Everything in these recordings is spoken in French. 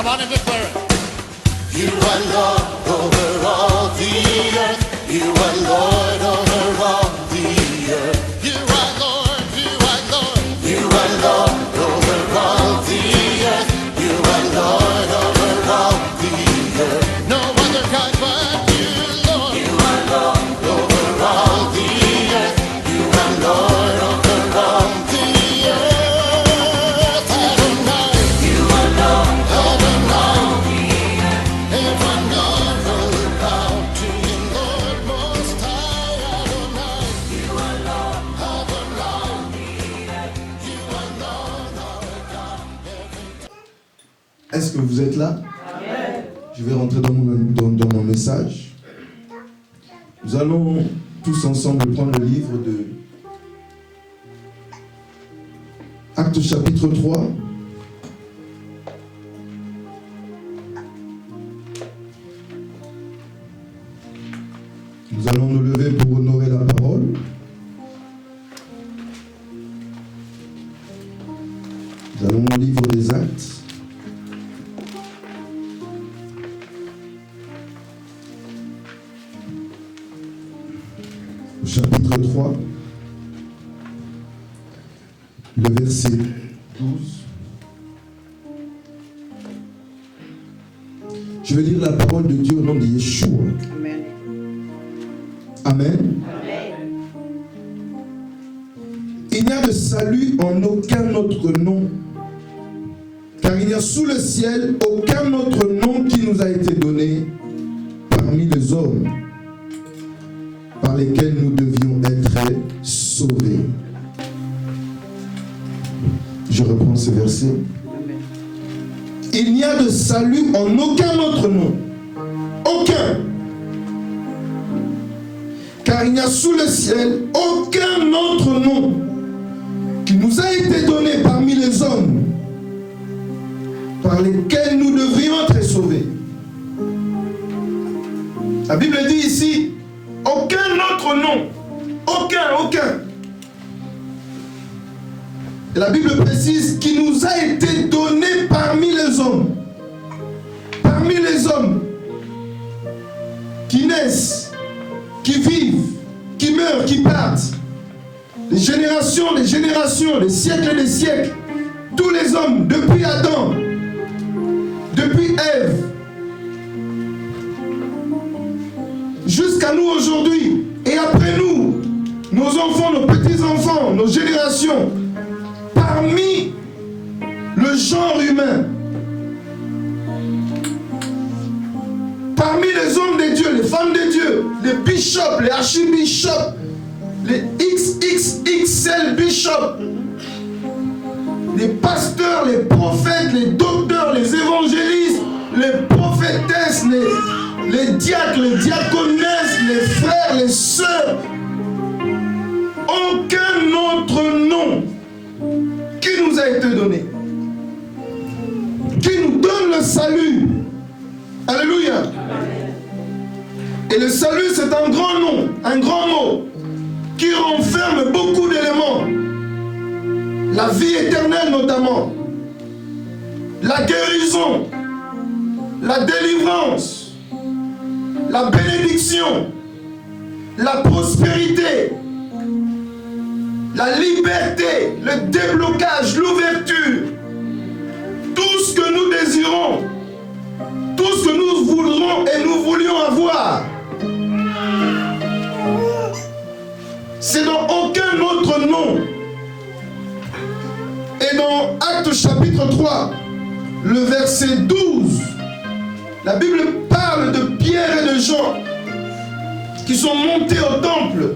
on and declare it. You are Lord over all the earth. You are Lord over all the earth. You are Lord, you are Lord. You are Lord over all the earth. You are Lord over all the earth. No other God but you, Lord. You are Lord over all the earth. You are Lord over all the earth. Adonai. You are Lord over all the Every knee will bow to you, Lord Most High. Adonai. You are Lord Adonai. You are Lord our God. Est-ce que vous êtes là? Amen. Je vais rentrer dans mon message. Nous allons tous ensemble prendre le livre de Actes chapitre 3. Nous allons nous lever pour honorer la parole. Nous allons au livre des Actes. Au chapitre 3, le verset 12. Je vais lire la parole de Dieu au nom de Yeshua. Amen. Amen. Il n'y a de salut en aucun autre nom, car il n'y a sous le ciel aucun autre nom qui nous a été donné parmi les hommes, par lesquels nous devions être sauvés. Je reprends ce verset. Il n'y a de salut en aucun autre nom. Aucun. Car il n'y a sous le ciel aucun autre nom qui nous a été donné parmi les hommes par lesquels nous devrions être sauvés. La Bible dit ici, aucun autre nom. Aucun. Et la Bible précise qui nous a été donné parmi les hommes. Parmi les hommes qui naissent, qui vivent, qui meurent, qui partent. Les générations, les siècles et des siècles. Tous les hommes, depuis Adam, depuis Ève, jusqu'à nous aujourd'hui, et après nous, nos enfants, nos petits-enfants, nos générations, parmi le genre humain, parmi les hommes de Dieu, les femmes de Dieu, les bishops, les archibishops, les XXXL bishops, les pasteurs, les prophètes, les docteurs, les évangélistes, les prophétesses, les diacres, les diaconesses, les frères, les sœurs, aucun autre nom qui nous a été donné, qui nous donne le salut. Alléluia. Et le salut, c'est un grand nom, un grand mot, qui renferme beaucoup d'éléments. La vie éternelle notamment, la guérison, la délivrance, la bénédiction, la prospérité, la liberté, le déblocage, l'ouverture, tout ce que nous désirons, tout ce que nous voudrons et nous voulions avoir. C'est dans aucun autre nom. Et dans Actes chapitre 3, le verset 12, la Bible parle de Pierre et de Jean qui sont montés au temple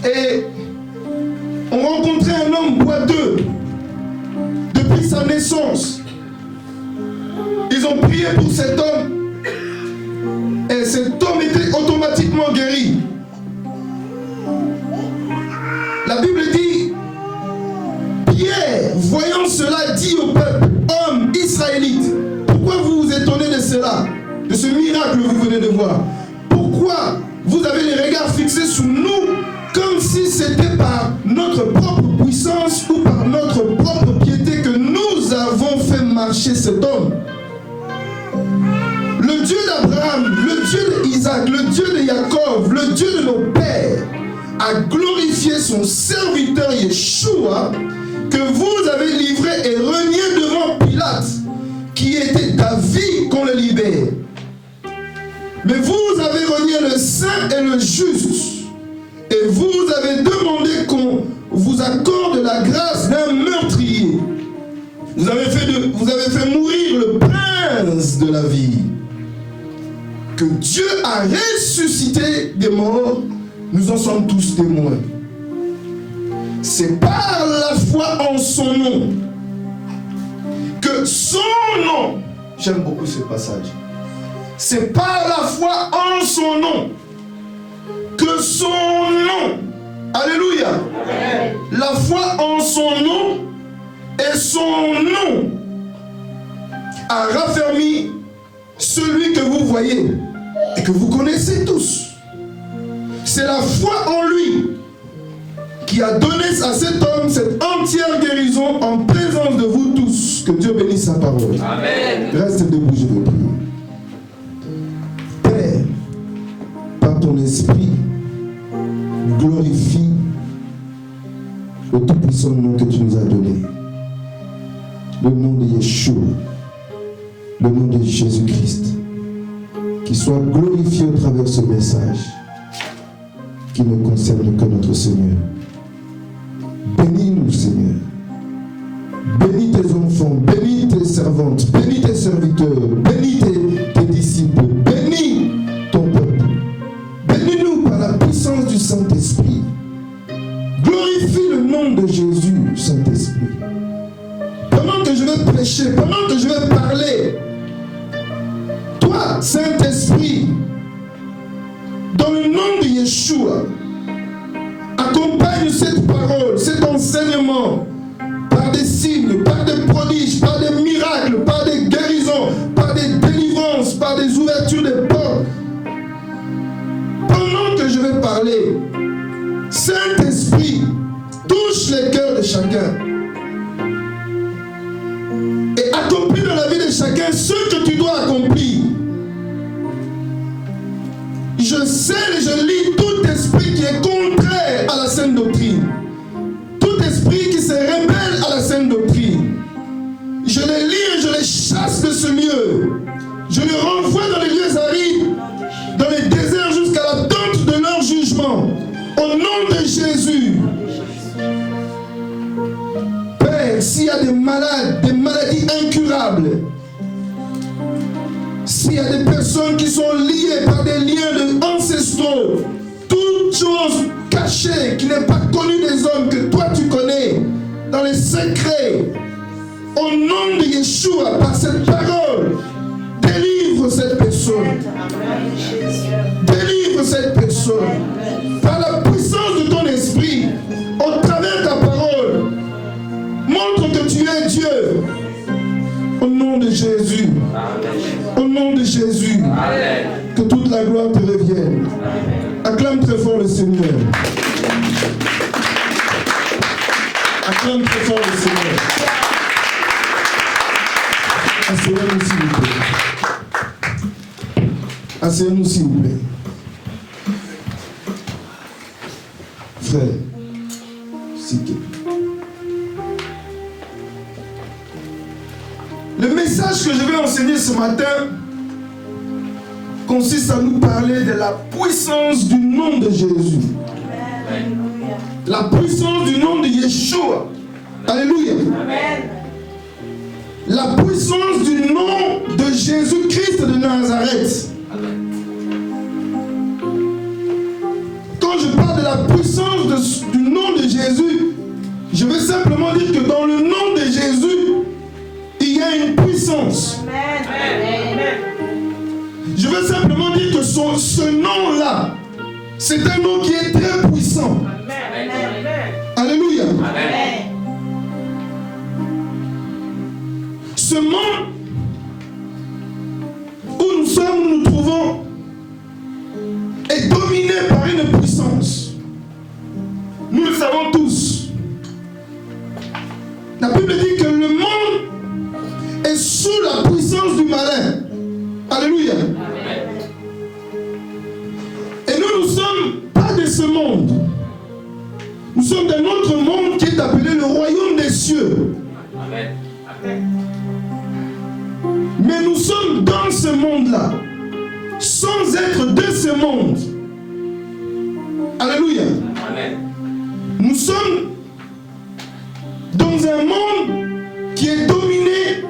et ont rencontré un homme boiteux depuis sa naissance. Ils ont prié pour cet homme et cet homme était automatiquement guéri. La Bible dit, Pierre, voyant cela, dit au peuple, homme israélite, pourquoi vous vous étonnez de cela, de ce miracle que vous venez de voir? Pourquoi vous avez les regards fixés sur nous comme si c'était par notre propre puissance ou par notre propre piété que nous avons fait marcher marché cet homme. Le Dieu d'Abraham, le Dieu d'Isaac, le Dieu de Jacob, le Dieu de nos pères a glorifié son serviteur Yeshua que vous avez livré et renié devant Pilate, qui était d'avis qu'on le libère. Mais vous avez renié le saint et le juste, et vous avez demandé qu'on vous accorde la grâce d'un meurtrier. Vous avez fait mourir le prince de la vie, que Dieu a ressuscité des morts. Nous en sommes tous témoins. C'est par la foi en son nom que son nom, j'aime beaucoup ce passage, c'est par la foi en son nom que son nom, alléluia, Amen. La foi en son nom et son nom a raffermi celui que vous voyez et que vous connaissez tous. C'est la foi en lui qui a donné à cet homme cette entière guérison en présence de vous tous. Que Dieu bénisse sa parole. Amen. Reste debout, je veux prier. Père, par ton esprit, glorifie le tout-puissant nom que tu nous as donné. Le nom de Yeshua, le nom de Jésus-Christ, qui soit glorifié au travers de ce message qui ne concerne que notre Seigneur. Bénis-nous, Seigneur. Bénis tes enfants, bénis tes servantes, bénis tes serviteurs, bénis tes disciples, bénis ton peuple. Bénis-nous par la puissance du Saint-Esprit. Glorifie le nom de Jésus, Saint-Esprit. Pendant que je vais prêcher, pendant que je vais parler, toi, Saint-Esprit, dans le nom de Yeshua, accompagne cette parole, cet enseignement par des signes, par des prodiges, par des miracles, par des guérisons, par des délivrances, par des ouvertures de portes. Pendant que je vais parler, Saint-Esprit, touche les cœurs de chacun et accomplis dans la vie de chacun ce que tu dois accomplir. Je sais et je lis tout esprit qui est contraire à la saine doctrine. Tout esprit qui se rebelle à la saine doctrine. Je les lis et je les chasse de ce lieu. Je les renvoie dans les lieux arides, dans les déserts jusqu'à l'attente de leur jugement. Au nom de Jésus. Père, s'il y a des malades, des maladies incurables, s'il y a des personnes qui sont liées par des liens ancestraux, toute chose cachée qui n'est pas connue des hommes, que toi tu connais, dans les secrets, au nom de Yeshua, par cette parole, délivre cette personne. Délivre cette personne. Par la puissance de ton esprit, au travers de ta parole, montre que tu es Dieu. Au nom de Jésus. Au nom de Jésus. Amen. Que toute la gloire te revienne. Amen. Acclame très fort le Seigneur. Acclame très fort le Seigneur. Asseyez-nous s'il vous plaît. Asseyez-nous s'il vous plaît. Frère, s'il te plaît. Le message que je vais enseigner ce matin consiste à nous parler de la puissance du nom de Jésus. Amen. La puissance du nom de Yeshua. Alléluia. Amen. La puissance du nom de Jésus-Christ de Nazareth. Quand je parle de la puissance du nom de Jésus, je veux simplement dire que dans le nom de Jésus, il y a une puissance. Amen. Je veux simplement dire que ce nom-là, c'est un nom qui est très puissant. Amen. Alléluia. Amen. Ce monde où nous nous trouvons est dominé par une puissance. Nous le savons tous. La Bible dit que le monde est Mais nous sommes dans ce monde-là, sans être de ce monde. Alléluia. Amen. Nous sommes dans un monde qui est dominé,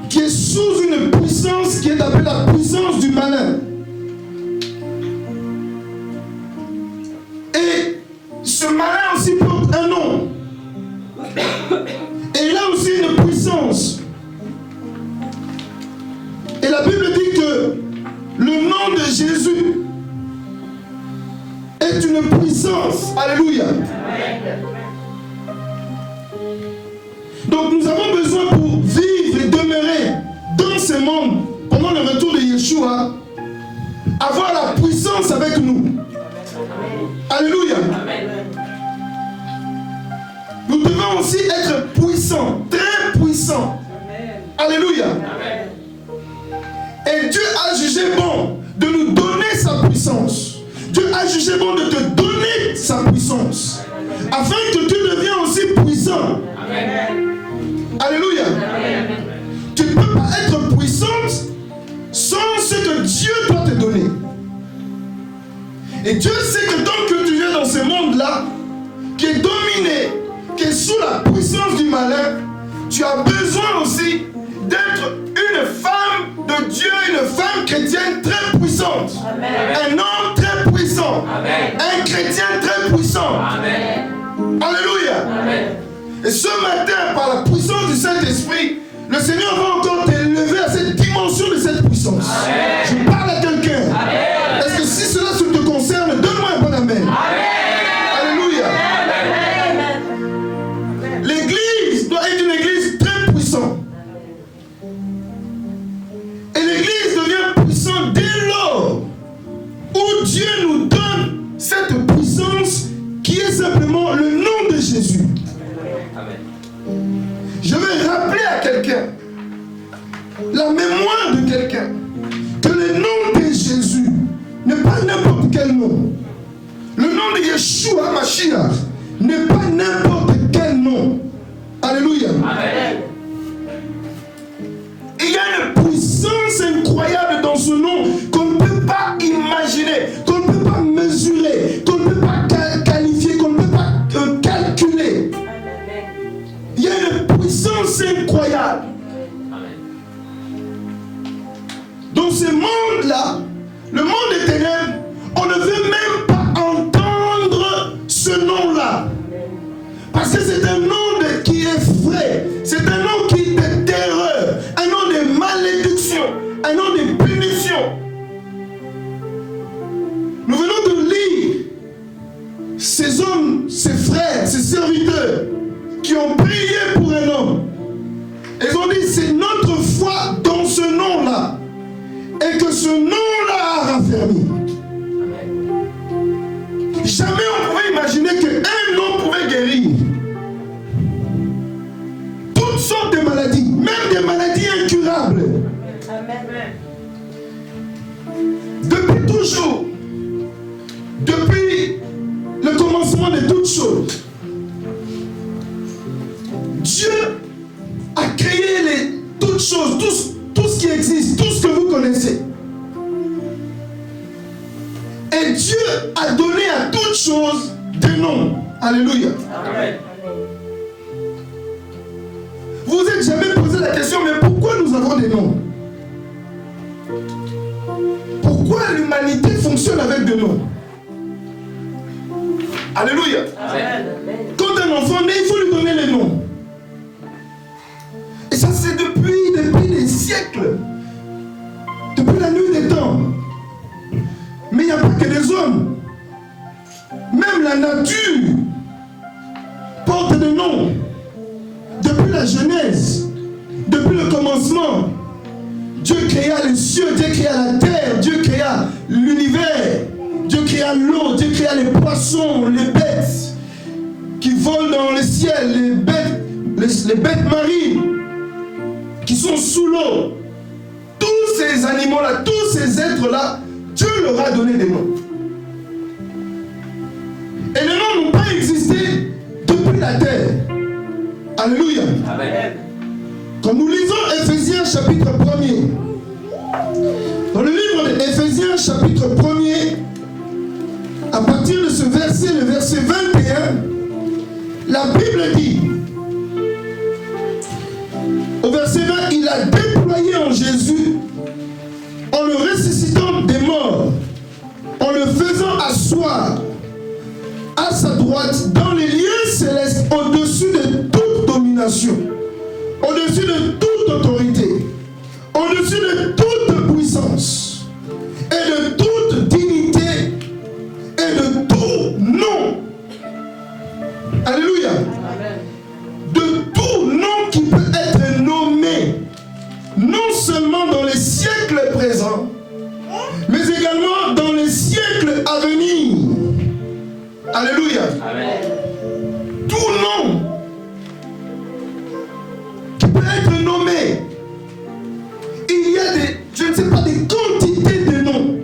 qui est sous une puissance qui est appelée la puissance du malin. Et ce malin aussi porte un nom. Et il a aussi une puissance. Et la Bible dit que le nom de Jésus est une puissance. Alléluia. Donc nous avons besoin pour vivre et demeurer dans ce monde pendant le retour de Yeshua, avoir la puissance avec nous. Alléluia. Nous devons aussi être puissants, très puissants. Alléluia. Et Dieu a jugé bon de nous donner sa puissance. Dieu a jugé bon de te donner sa puissance, afin que tu deviennes aussi puissant. Alléluia. Tu ne peux pas être puissante sans ce que Dieu doit te donner. Et Dieu sait que tant que tu viens dans ce monde-là, qui est dominé, qui est sous la puissance du malin, tu as besoin aussi d'être une femme de Dieu, une femme chrétienne très puissante. Amen. Un homme très puissant. Amen. Un chrétien très puissant. Amen. Alléluia. Amen. Et ce matin, par la puissance du Saint-Esprit, le Seigneur va encore t'élever à cette dimension de cette puissance. Amen. Je parle à quelqu'un. Est-ce que si cela te concerne, donne-moi un bon amen. Amen. Alléluia. Amen. L'église doit être une église très puissante. Et l'église devient puissante dès lors où Dieu nous donne cette puissance qui est simplement le nom de Jésus. Je vais rappeler à quelqu'un, la mémoire de quelqu'un, que le nom de Jésus n'est pas n'importe quel nom. Le nom de Yeshua Mashiach n'est pas n'importe quel nom. Alléluia. Amen. Il y a une puissance incroyable dans ce nom qu'on ne peut pas imaginer, qu'on ne peut pas mesurer, qu'on ne peut pas qualifier, qu'on ne peut pas calculer. Il y a une puissance incroyable. Dans ce monde-là, le monde des ténèbres, on ne veut même pas entendre ce nom-là. Parce que c'est un nom qui effraie, c'est un nom qui de terreur, un nom de malédiction, un nom de punition. Nous venons de lire ces hommes, ces frères, ces serviteurs qui ont prié pour un homme. Ils ont dit, c'est notre foi dans ce nom-là. Et que ce nom-là a raffermi. Jamais on pouvait imaginer qu'un nom pouvait guérir toutes sortes de maladies, même des maladies incurables. Depuis toujours, depuis le commencement de toutes choses, Dieu a créé toutes choses, tout ce qui existe, tout ce que vous connaissez. Et Dieu a donné à toutes choses des noms. Alléluia. Amen. Vous vous êtes jamais posé la question, mais pourquoi nous avons des noms? Pourquoi l'humanité fonctionne avec des noms? Alléluia. Amen. Quand un enfant naît, il faut lui donner les noms. Et ça, c'est depuis des siècles. Depuis la nuit des temps. Mais il n'y a pas que des hommes. Même la nature porte des noms. Depuis la Genèse, depuis le commencement, Dieu créa les cieux, Dieu créa la terre, Dieu créa l'univers, Dieu créa l'eau, Dieu créa les poissons, les bêtes qui volent dans le ciel, les bêtes marines qui sont sous l'eau. Tous ces animaux-là, tous ces êtres-là, Dieu leur a donné des noms. Et les noms n'ont pas existé depuis la terre. Alléluia. Amen. Quand nous lisons Éphésiens chapitre 1er, dans le livre d'Éphésiens chapitre 1er, à partir de ce verset, le verset 21, la Bible dit, au verset 20, il a déployé en Jésus, en le ressuscitant des morts, en le faisant asseoir à sa droite dans les lieux célestes, au-dessus de toute domination, au-dessus de toute autorité, au-dessus de toute puissance et de toute dignité et de tout nom. Alléluia. De tout nom qui peut être nommé, non seulement dans les siècles présents, mais également dans les siècles à venir. Alléluia. Amen. Tout nom qui peut être nommé. Il y a des, je ne sais pas, des quantités de noms.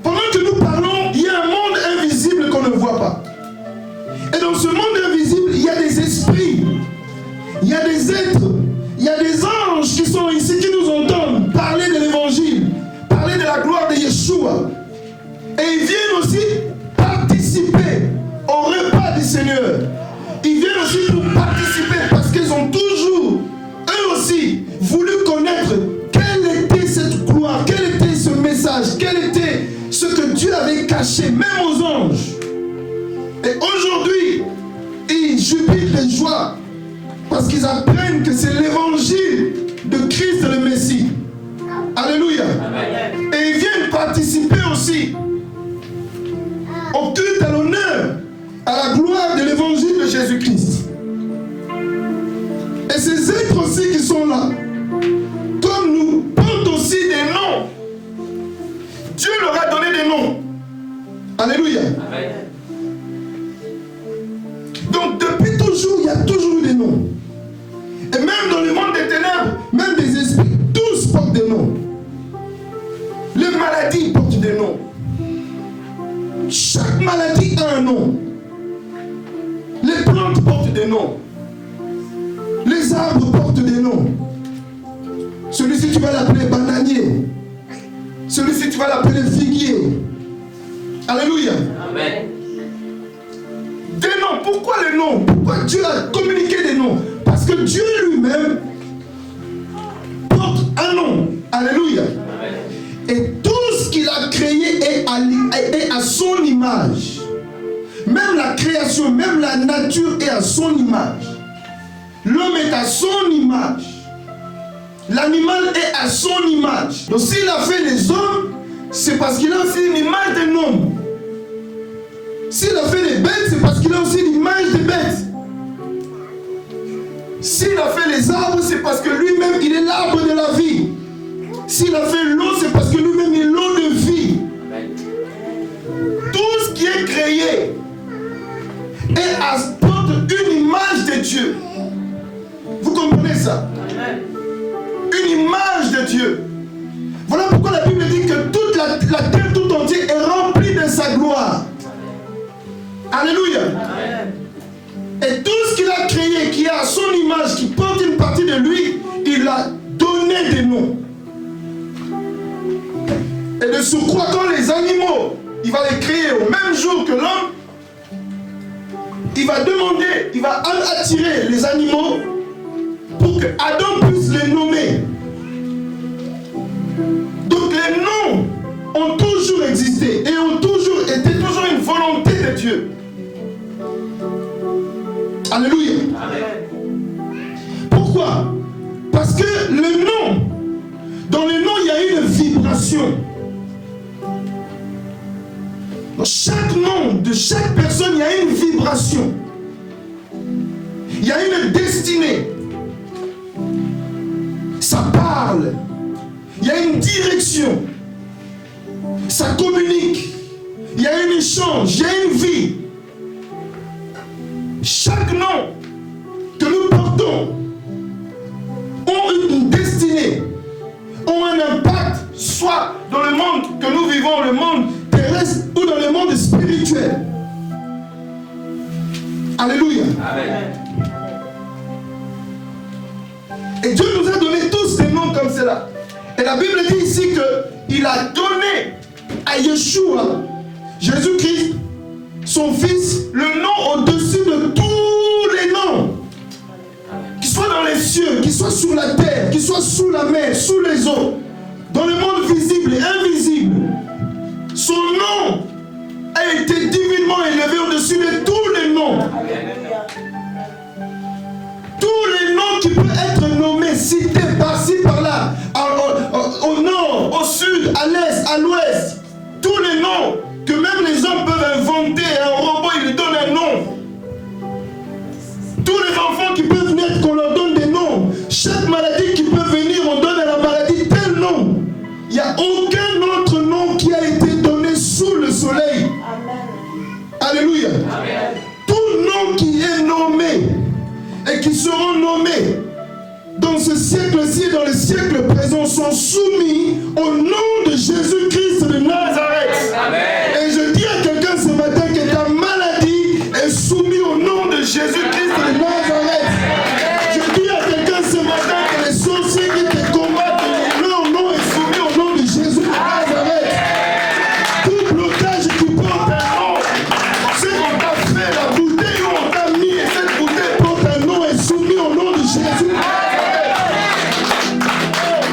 Pendant que nous parlons, il y a un monde invisible qu'on ne voit pas. Et dans ce monde invisible, il y a des esprits, il y a des êtres, il y a des anges qui sont ici, qui nous entendent parler de l'évangile, parler de la gloire de Yeshua. Et ils viennent aussi participer au repas du Seigneur. Ils viennent aussi pour participer parce qu'ils ont toujours, eux aussi, voulu connaître quelle était cette gloire, quel était ce message, quel était ce que Dieu avait caché, même aux anges. Et aujourd'hui, ils jubilent de joie parce qu'ils apprennent que c'est l'évangile de Christ le Messie. Alléluia. Amen. Et ils viennent participer aussi au culte, à l'honneur, à la gloire de l'évangile de Jésus-Christ. Et ces êtres aussi qui sont là, comme nous, portent aussi des noms. Dieu leur a donné des noms. Alléluia. Amen. Donc depuis toujours, il y a toujours eu des noms. Et même dans le monde des ténèbres, même des esprits, tous portent des noms. Les maladies portent des noms. Chaque maladie a un nom. Les plantes portent des noms. Les arbres portent des noms. Celui-ci, tu vas l'appeler bananier. Celui-ci, tu vas l'appeler figuier. Alléluia. Amen. Des noms. Pourquoi les noms? Pourquoi Dieu a communiqué des noms? Parce que Dieu lui-même porte un nom. Alléluia. Amen. Et tout ce qu'il a créé est à son image. Même la création, même la nature est à son image. L'homme est à son image. L'animal est à son image. Donc s'il a fait les hommes, c'est parce qu'il a aussi une image d'un homme. S'il a fait les bêtes, c'est parce qu'il a aussi l'image des bêtes. S'il a fait les arbres, c'est parce que lui-même, il est l'arbre de la vie. S'il a fait l'eau, c'est parce que lui-même, il est l'eau de vie. Amen. Tout ce qui est créé porte une image de Dieu. Vous comprenez ça? Amen. Une image de Dieu. Voilà pourquoi la Bible dit que toute la terre tout entière est remplie de sa gloire. Alléluia. Amen. Et tout ce qu'il a créé, qui a son image, qui porte une partie de lui, il a donné des noms. Et de surcroît, quand les animaux, il va les créer au même jour que l'homme, il va demander, il va attirer les animaux pour que Adam puisse les nommer. Donc les noms ont toujours existé et ont toujours été une volonté de Dieu. Alléluia. Amen. Pourquoi? Parce que le nom, dans le nom, il y a une vibration. Dans chaque nom de chaque personne, il y a une vibration. Il y a une destinée. Ça parle. Il y a une direction. Ça communique. Il y a un échange. Il y a une vie. Chaque nom que nous portons ont une destinée, ont un impact, soit dans le monde que nous vivons, le monde terrestre, ou dans le monde spirituel. Alléluia. Amen. Et Dieu nous a donné tous des noms comme cela. Et la Bible dit ici qu'il a donné à Yeshua, Jésus-Christ, son Fils, le nom au-dessus de tous les noms. Qu'il soit dans les cieux, qu'il soit sur la terre, qu'il soit sous la mer, sous les eaux, dans le monde visible et invisible. Son nom a été divinement élevé au-dessus de tous les noms. Tous les noms qui peuvent être nommés, cités par-ci, par-là, au nord, au sud, à l'est, à l'ouest. Tous les noms que même les hommes peuvent inventer, un robot, il lui donne un nom. Tous les enfants qui peuvent naître, qu'on leur donne des noms. Chaque maladie qui peut venir, on donne à la maladie tel nom. Il n'y a aucun autre nom qui a été donné sous le soleil. Amen. Alléluia. Amen. Tout nom qui est nommé et qui seront nommés dans ce siècle-ci et dans le siècle présent sont soumis au nom de Jésus-Christ de Nazareth. Amen. Et je dis à quelqu'un ce matin que ta maladie est soumise au nom de Jésus-Christ de Nazareth. Je dis à quelqu'un ce matin que les sorciers qui te combattent, leur nom est soumis au nom de Jésus de Nazareth. Tout blocage qui porte un nom, ce qu'on t'a fait, la bouteille où on t'a mis, et cette bouteille porte un nom, est soumis au nom de Jésus.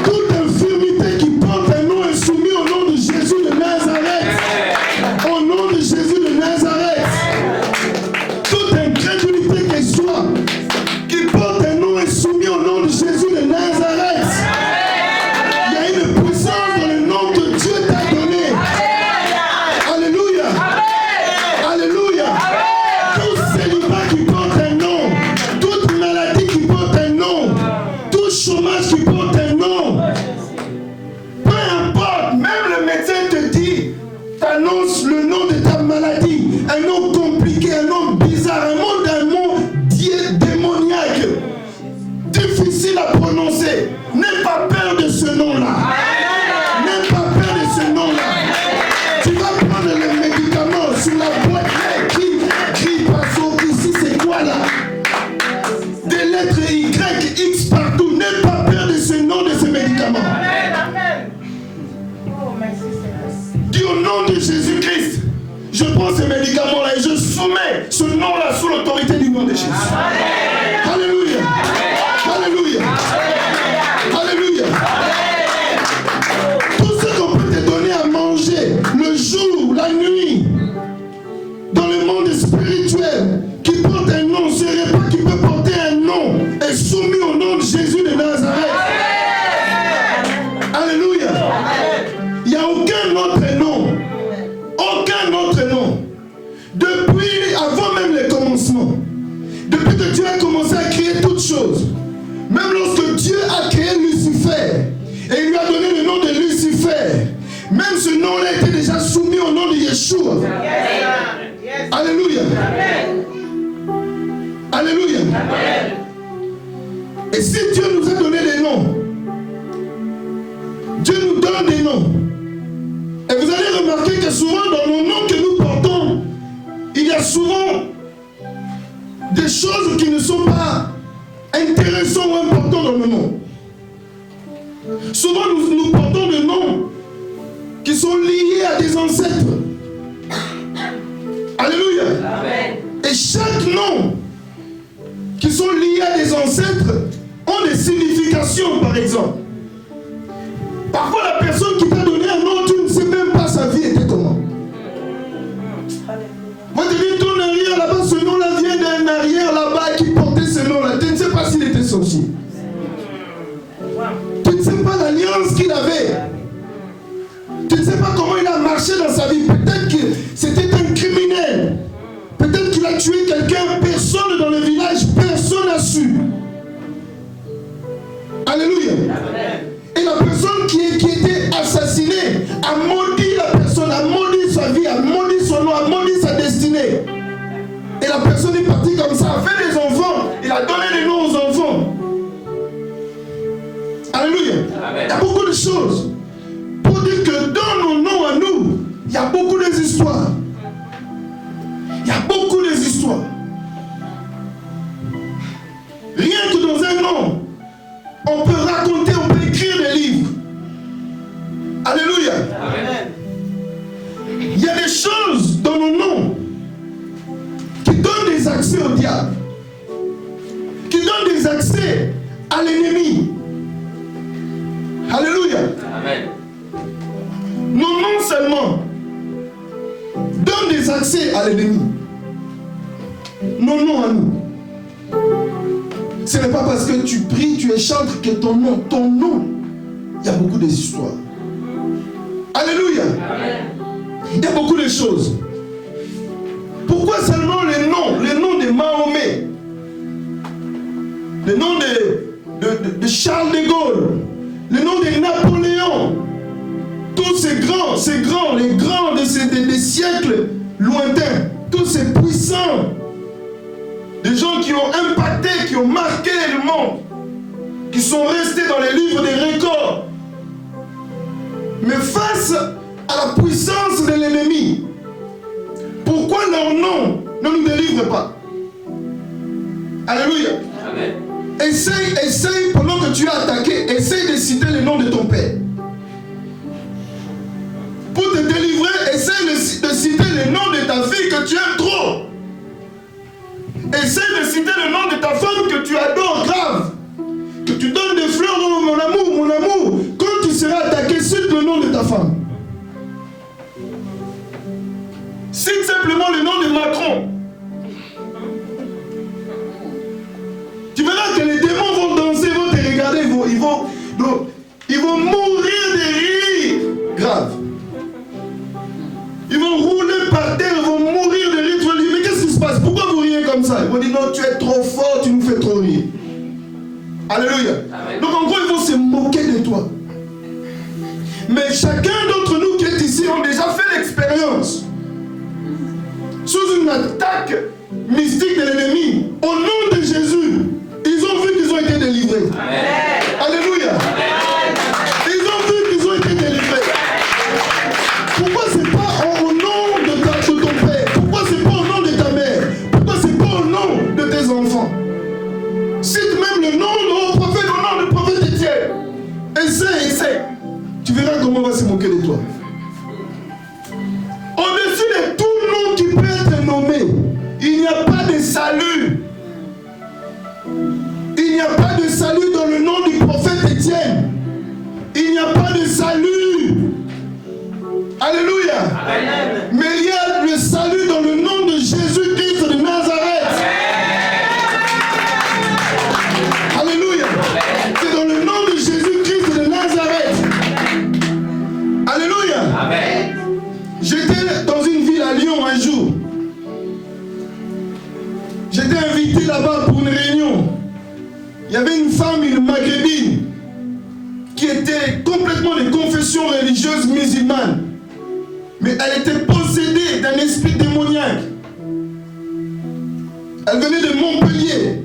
Toute infirmité qui porte un nom est soumis au nom de Jésus de Nazareth. Au nom de Jésus de Nazareth. Toute incrédulité qu'elle soit, qui porte un nom est soumis au nom de Jésus de Nazareth. Il y a une puissance dans le nom que Dieu t'a donné. Alléluia. Alléluia. Tout célibat qui porte un nom, toute maladie qui porte un nom, tout chômage qui porte un nom. Peu importe, même le médecin te dit, t'annonce le nom de ta maladie, un nom compliqué, un nom bizarre, un nom démoniaque, difficile à prononcer. N'aie pas peur de ce nom-là. N'aie pas peur de ce nom-là. Tu vas prendre le médicament sur la boîte qui passe ici, c'est quoi là? Des lettres Y, X partout. N'aie pas peur de ce nom de ce médicament. Dis au nom de Jésus-Christ, je prends ce médicament-là et je soumets ce nom-là sous l'autorité du nom de Jésus. Alléluia. Alléluia. Alléluia. Tout ce qu'on peut te donner à manger, le jour, la nuit, dans le monde spirituel, qui porte un nom, ce repas qui peut porter un nom, est soumis au nom de Jésus de Nazareth. Alléluia. Il n'y a aucun autre nom. Aucun autre nom. Depuis, avant même le commencement, depuis que Dieu a commencé à créer toutes choses, même lorsque Dieu a créé Lucifer, et il lui a donné le nom de Lucifer, même ce nom-là était déjà soumis au nom de Yeshua. Alléluia. Alléluia. Et si Dieu nous a donné des noms, Dieu nous donne des noms. Et vous allez remarquer que souvent dans nos noms que nous portons, il y a souvent des choses qui ne sont pas intéressantes ou importantes dans nos noms. Souvent nous portons des noms qui sont liés à des ancêtres. Alléluia. Amen. Et chaque nom qui sont liés à des ancêtres ont des significations, par exemple. Parfois la personne qui t'a donné un nom, tu ne sais même pas sa vie était comment. Moi je dis ton arrière là-bas, ce nom-là vient d'un arrière là-bas qui portait ce nom-là. Tu ne sais pas s'il était sorcier. Tu ne sais pas l'alliance qu'il avait. Tu ne sais pas comment il a marché dans sa vie. Peut-être que c'était un criminel. Peut-être qu'il a tué quelqu'un. Personne dans le village, personne n'a su. Alléluia. Et la personne qui était assassinée a maudit la personne, a maudit sa vie, a maudit son nom, a maudit sa destinée. Et la personne est partie comme ça, a fait des enfants. Il a donné des noms aux enfants. Alléluia. Il y a beaucoup de choses. Pour dire que dans nos noms à nous, il y a beaucoup d'histoires. Il y a beaucoup d'histoires. Rien que dans un nom, à l'ennemi. Alléluia. Amen. Nos noms seulement donnent des accès à l'ennemi. Nos noms à nous. Ce n'est pas parce que tu pries, tu échantes que ton nom, il y a beaucoup d'histoires. Alléluia. Amen. Il y a beaucoup de choses. Pourquoi seulement les noms de Mahomet, le nom de Charles de Gaulle, le nom de Napoléon, tous ces grands, les grands des siècles lointains, tous ces puissants, des gens qui ont impacté, qui ont marqué le monde, qui sont restés dans les livres des records. Mais face à la puissance de l'ennemi, pourquoi leur nom ne nous délivre pas? Alléluia. Amen. Essaye pendant que tu es attaqué, essaye de citer le nom de ton père. Pour te délivrer, essaye de citer le nom de ta fille que tu aimes trop. Essaye de citer le nom de ta femme que tu adores grave. Que tu donnes des fleurs, oh, mon amour, mon amour. Quand tu seras attaqué, cite le nom de ta femme. Cite simplement le nom de Macron. Tu verras que les démons vont danser, vont te regarder, ils vont mourir de rire. Grave. Ils vont rouler par terre, ils vont mourir de rire. Tu vas dire, mais qu'est-ce qui se passe? Pourquoi vous riez comme ça? Ils vont dire, non, tu es trop fort, tu nous fais trop rire. Alléluia. Amen. Donc en gros, ils vont se moquer de toi. Mais chacun d'entre nous qui est ici ont déjà fait l'expérience. Sous une attaque mystique de l'ennemi, au nom de Jésus, ils ont vu qu'ils ont été délivrés. Amen. Alléluia. Ils ont vu qu'ils ont été délivrés. Pourquoi c'est pas au nom de ton père? Pourquoi c'est pas au nom de ta mère? Pourquoi c'est pas au nom de tes enfants? Cite même le nom du prophète, au nom du prophète Étienne. Essaye. Tu verras comment on va se moquer de toi. Au-dessus de tout nom qui peut être nommé, il n'y a pas de salut. Il n'y a pas de salut dans le nom du prophète Étienne. Il n'y a pas de salut. Alléluia. Amen. Mais il y a le salut dans le nom de Jésus-Christ de Nazareth. Alléluia. C'est dans le nom de Jésus-Christ de Nazareth. Alléluia. Amen. J'étais dans une ville à Lyon un jour. J'étais invité là-bas pour une réunion. Il y avait une femme, une maghrébine, qui était complètement de confession religieuse musulmane. Mais elle était possédée d'un esprit démoniaque. Elle venait de Montpellier.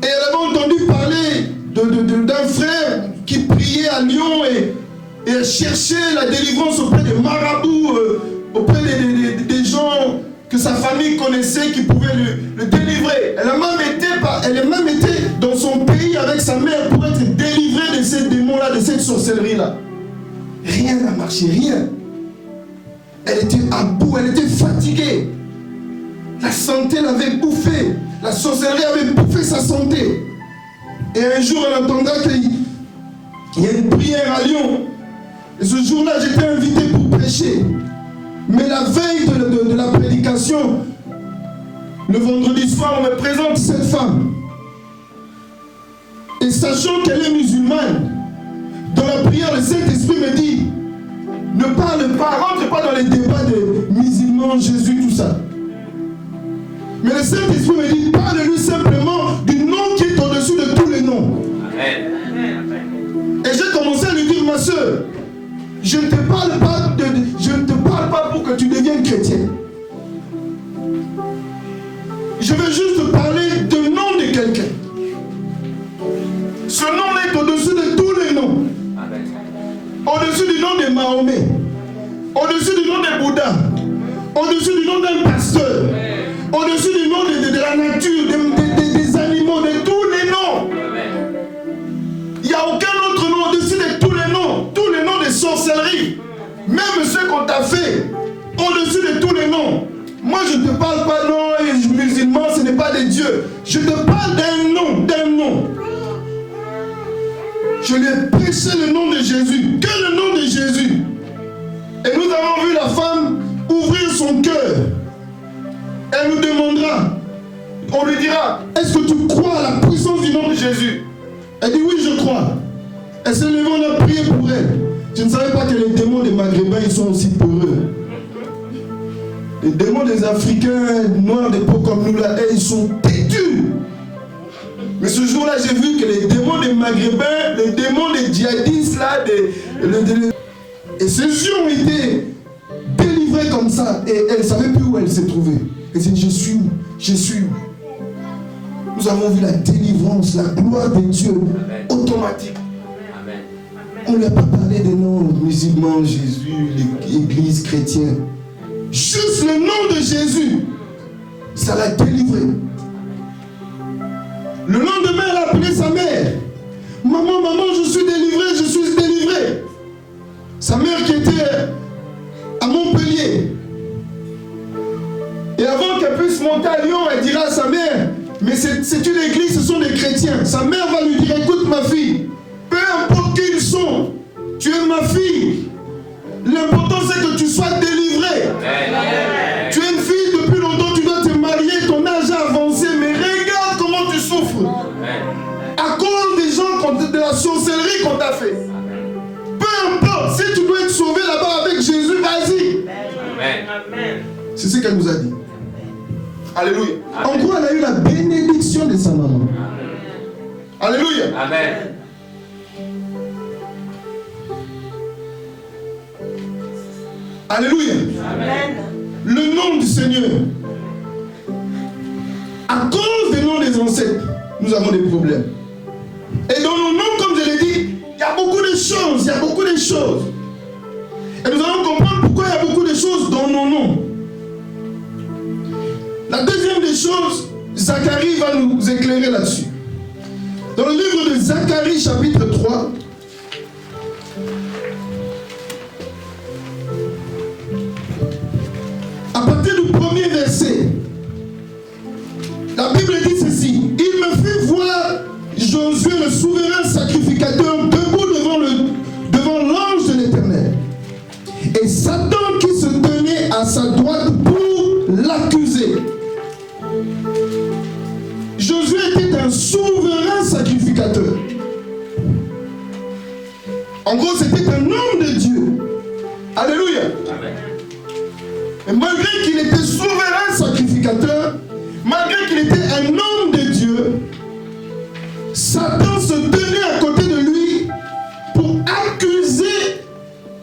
Et elle avait entendu parler d'un frère qui priait à Lyon et elle cherchait la délivrance auprès des marabouts, auprès des gens que sa famille connaissait qui pouvaient le délivrer. Elle a même été dans son pays avec sa mère pour être délivrée de ces démons-là, de cette sorcellerie-là. Rien n'a marché, rien. Elle était à bout, elle était fatiguée. La santé l'avait bouffée. La sorcellerie avait bouffé sa santé. Et un jour, elle entendra qu'il y a une prière à Lyon. Et ce jour-là, j'étais invité pour prêcher. Mais la veille de la prédication, le vendredi soir, on me présente cette femme. Et sachant qu'elle est musulmane, dans la prière, le Saint-Esprit me dit, ne parle pas, rentre pas dans les débats des musulmans, Jésus, tout ça. Mais le Saint-Esprit me dit, parle-lui simplement du nom qui est au-dessus de tous les noms. Amen. Et j'ai commencé à lui dire, ma soeur, je ne te parle pas pour que tu deviennes chrétien. Je veux juste te parler du nom de quelqu'un. Ce nom est au-dessus de tous les noms. Amen. Au-dessus du nom de Mahomet. Au-dessus du nom de Bouddha. Au-dessus du nom d'un pasteur. Au-dessus du nom de la nature, des animaux, de tous les noms. Il n'y a aucun autre nom au-dessus de tous les noms de sorcellerie. Même ceux qu'on t'a fait, au-dessus de tous les noms. Moi, je ne te parle pas, non, les musulmans, ce n'est pas des dieux. Je te parle d'un nom, Je lui ai prêché le nom de Jésus. Que le nom de Jésus. Et nous avons vu la femme ouvrir son cœur. Elle nous demandera, on lui dira, est-ce que tu crois à la puissance du nom de Jésus? Elle dit oui, je crois. Elle s'est levée, on a prié pour elle. Je ne savais pas que les démons des Maghrébins, ils sont aussi peureux. Les démons des Africains noirs de peau comme nous là, ils sont têtus. Mais ce jour-là, j'ai vu que les démons des Maghrébins, les démons des djihadistes là, et ces yeux ont été délivrés comme ça. Et elle ne savait plus où elle s'est trouvée. Elle s'est dit, je suis où? Je suis où? Nous avons vu la délivrance, la gloire de Dieu automatique. Amen. On ne lui a pas parlé des noms musulmans, Jésus, l'église chrétienne. Juste le nom de Jésus, ça l'a délivré. Le lendemain, elle a appelé sa mère. Maman, maman, je suis délivré, je suis délivré. Sa mère qui était à Montpellier. Et avant qu'elle puisse monter à Lyon, elle dira à sa mère, mais c'est une église, ce sont des chrétiens. Sa mère va lui dire, écoute ma fille, peu importe qui ils sont, tu es ma fille. L'important c'est que tu sois délivré. Amen. Tu es une fille depuis longtemps, tu dois te marier, ton âge a avancé, mais regarde comment tu souffres. À cause des gens, de la sorcellerie qu'on t'a fait. Peu importe, si tu dois être sauvé là-bas avec Jésus, vas-y. Amen. C'est ce qu'elle nous a dit. Alléluia. En gros, elle a eu la bénédiction de sa maman. Alléluia. Amen. Alléluia. Amen. Le nom du Seigneur. À cause des noms des ancêtres, nous avons des problèmes. Et dans nos noms, comme je l'ai dit, il y a beaucoup de choses. Il y a beaucoup de choses. Et nous allons comprendre pourquoi il y a beaucoup de choses dans nos noms. La deuxième des choses, Zacharie va nous éclairer là-dessus. Dans le livre de Zacharie, chapitre 3, à partir du premier verset, la Bible dit ceci. Il me fit voir Josué, le souverain sacrificateur, debout devant l'ange de l'Éternel. Et Satan qui se tenait à sa droite pour l'accuser. Josué était un souverain sacrificateur. En gros, c'était un homme de Dieu. Alléluia. Amen. Et malgré qu'il était souverain sacrificateur, malgré qu'il était un homme de Dieu, Satan se tenait à côté de lui pour accuser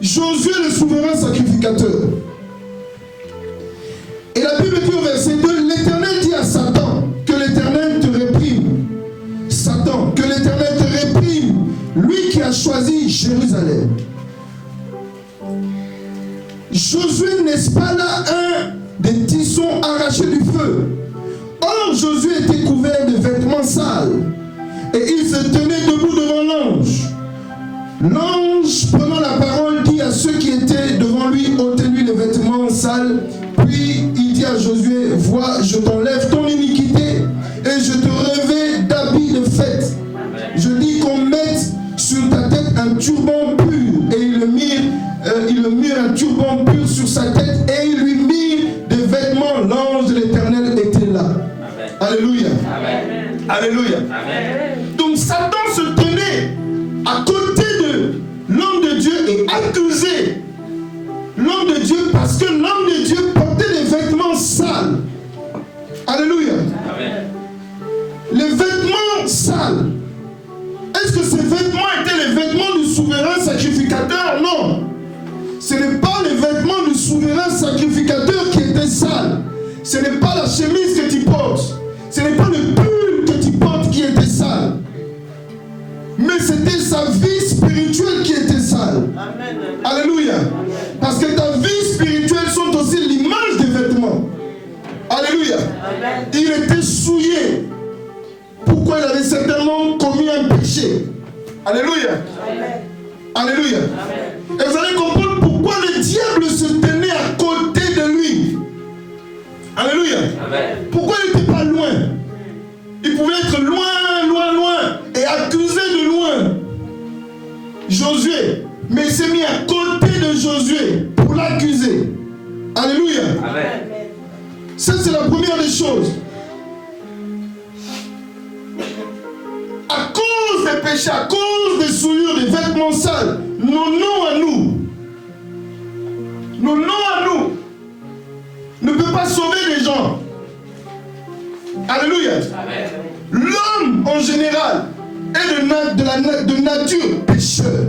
Josué, le souverain sacrificateur. Et la Bible dit au verset 2, l'Éternel dit à Satan, que l'Éternel te réprime. Satan, que l'Éternel te réprime, lui qui a choisi Jérusalem. Josué, n'est-ce pas là un des tissons arrachés du feu? Or, Josué était couvert de vêtements sales et il se tenait debout devant l'ange. L'ange, prenant la parole, dit à ceux qui étaient devant lui, ôtez-lui les vêtements sales. Puis il dit à Josué, vois, je t'enlève ton iniquité et je te revêts d'habits de fête. Je dis qu'on mette sur ta tête un turban pur. Et il le mit un turban pur sur sa tête et il lui mit des vêtements. L'ange de l'Éternel était là. Amen. Alléluia. Amen. Alléluia. Amen. Donc Satan se tenait à côté de l'homme de Dieu et accusait l'homme de Dieu parce que l'homme de Dieu portait des vêtements sales. Alléluia. Amen. Les vêtements sales. Est-ce que ces vêtements étaient les vêtements du souverain sacrificateur? Non. Ce n'est pas les vêtements du souverain sacrificateur qui étaient sales. Ce n'est pas la chemise que tu portes. Ce n'est pas le pull que tu portes qui était sale. Mais c'était sa vie spirituelle qui était sale. Amen. Alléluia. Parce que ta vie spirituelle sont aussi l'image des vêtements. Alléluia. Amen. Il était souillé. Pourquoi il avait certainement commis un péché. Alléluia. Amen. Alléluia. Amen. Et vous allez comprendre pourquoi le diable se tenait à côté de lui. Alléluia. Amen. Pourquoi il n'était pas loin? Il pouvait être loin, loin, loin et accusé de loin. Josué, mais il s'est mis à côté de Josué pour l'accuser. Alléluia. Amen. Ça, c'est la première des choses. À cause des péchés, à cause des souillures, des vêtements sales, nos noms à nous, ne peut pas sauver les gens. Alléluia. Amen. L'homme en général est de nature pécheur.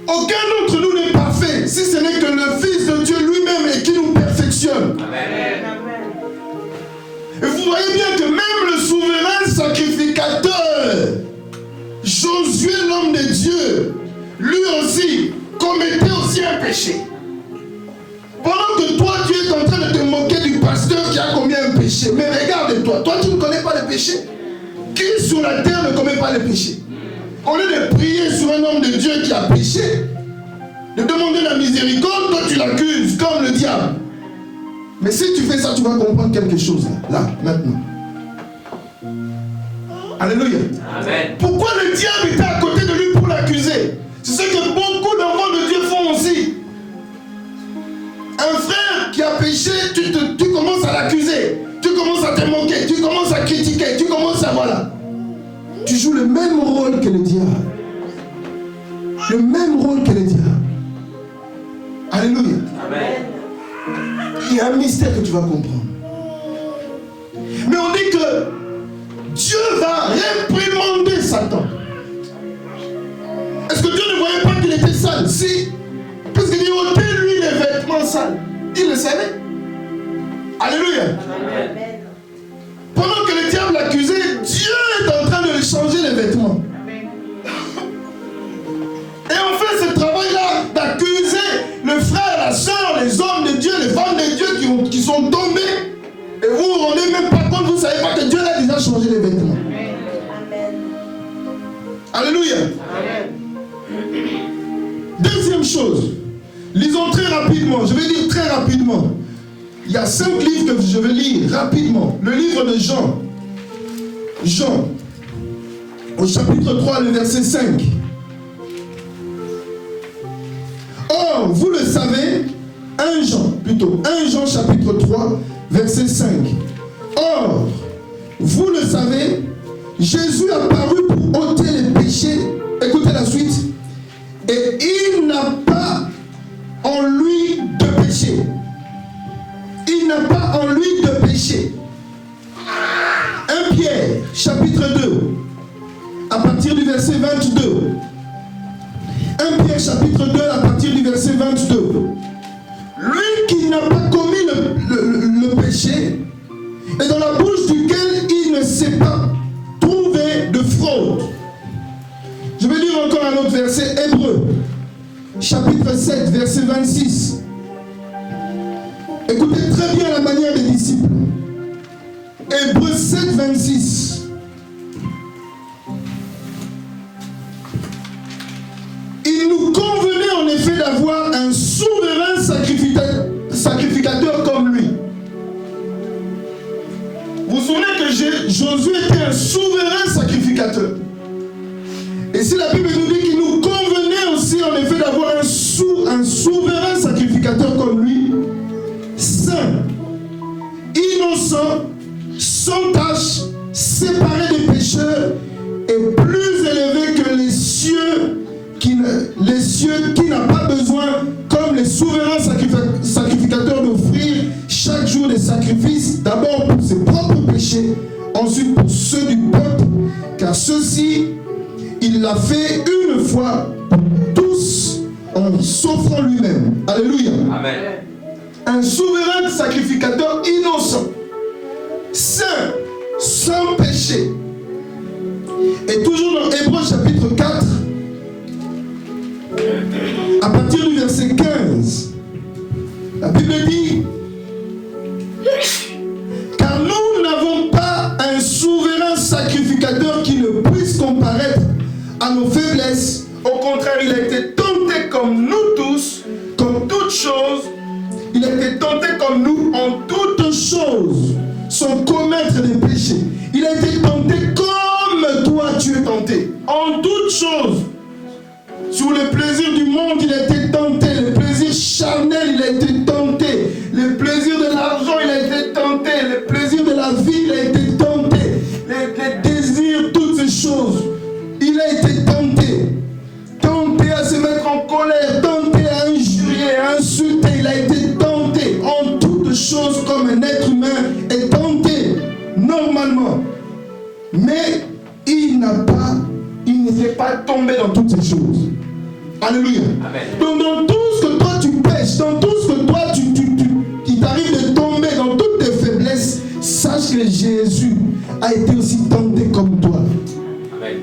Aucun d'entre nous n'est parfait, si ce n'est que le Fils de Dieu lui-même est qui nous perfectionne. Amen. Et vous voyez bien que même le souverain sacrificateur, Josué, l'homme de Dieu, lui aussi commettait aussi un péché. Pendant que toi, tu es en train de te moquer du pasteur qui a commis un péché. Mais regarde-toi, toi tu ne connais pas le péché. Qui sur la terre ne commet pas le péché? Au lieu de prier sur un homme de Dieu qui a péché, de demander la miséricorde, toi tu l'accuses comme le diable. Mais si tu fais ça, tu vas comprendre quelque chose là, maintenant. Alléluia. Amen. Pourquoi le diable était à côté de lui pour l'accuser? C'est ce que beaucoup d'enfants de Dieu font aussi. Un frère qui a péché, tu commences à l'accuser. Tu commences à te moquer, tu commences à critiquer, tu commences à voilà. Tu joues le même rôle que le diable. Le même rôle que le diable. Alléluia. Amen. Il y a un mystère que tu vas comprendre. Mais on dit que Dieu va réprimander Satan. Est-ce que Dieu ne voyait pas qu'il était sale? Si. Parce qu'il dit ôtez-lui les vêtements sales. Il le savait. Alléluia. Amen. Pendant que le diable l'accusait, Dieu est en train de lui changer les vêtements. Et on fait ce travail-là d'accuser le frère, la soeur, les hommes de Dieu, les femmes de Dieu qui sont tombés. Et vous vous rendez même pas compte, vous ne savez pas que Dieu a déjà changé les vêtements. Alléluia. Deuxième chose, lisons très rapidement, je vais lire très rapidement. Il y a 5 livres que je vais lire rapidement. Le livre de Jean. Jean, au chapitre 3, le verset 5. Or, vous le savez, 1 Jean chapitre 3, verset 5. Or, vous le savez, Jésus a paru pour ôter les péchés. Écoutez la suite. Et il n'a pas en lui de péché. Il n'a pas en lui de péché. 1 Pierre, chapitre 2, à partir du verset 22. 1 Pierre, chapitre 2, à partir du verset 22. Lui qui n'a pas commis le péché, et dans la bouche duquel il ne s'est pas trouvé de fraude. Je vais lire encore un autre verset, Hébreux, chapitre 7, verset 26. Écoutez très bien la manière des disciples. Hébreux 7, 26. Il nous convenait en effet d'avoir un souverain sacrificateur comme lui. Vous vous souvenez que Josué était un souverain sacrificateur. Et si la Bible nous dit qu'il nous convenait aussi en effet d'avoir un souverain sacrificateur comme lui, saint, innocent, sans tache, séparé des pécheurs et plus élevé que les cieux qui n'a pas besoin, comme les souverains sacrificateurs, d'offrir chaque jour des sacrifices, d'abord pour ses propres péchés, ensuite pour ceux du peuple, car ceux-ci, il l'a fait une fois pour tous en s'offrant lui-même. Alléluia. Amen. Un souverain sacrificateur innocent, saint, sans péché. Et toujours dans Hébreux chapitre 4, à partir du verset 15, la Bible dit: car nous n'avons pas un souverain sacrificateur qui ne puisse comparaître à nos faiblesses. Au contraire, il a été tenté comme nous tous, comme toutes choses. Il a été tenté comme nous en toutes choses, sans commettre des péchés. Il a été tenté comme toi tu es tenté, en toutes choses, Mais il ne s'est pas tombé dans toutes ces choses. Alléluia. Amen. Donc dans tout ce que toi tu pêches, dans tout ce que toi il t'arrive de tomber dans toutes tes faiblesses, sache que Jésus a été aussi tenté comme toi. Amen.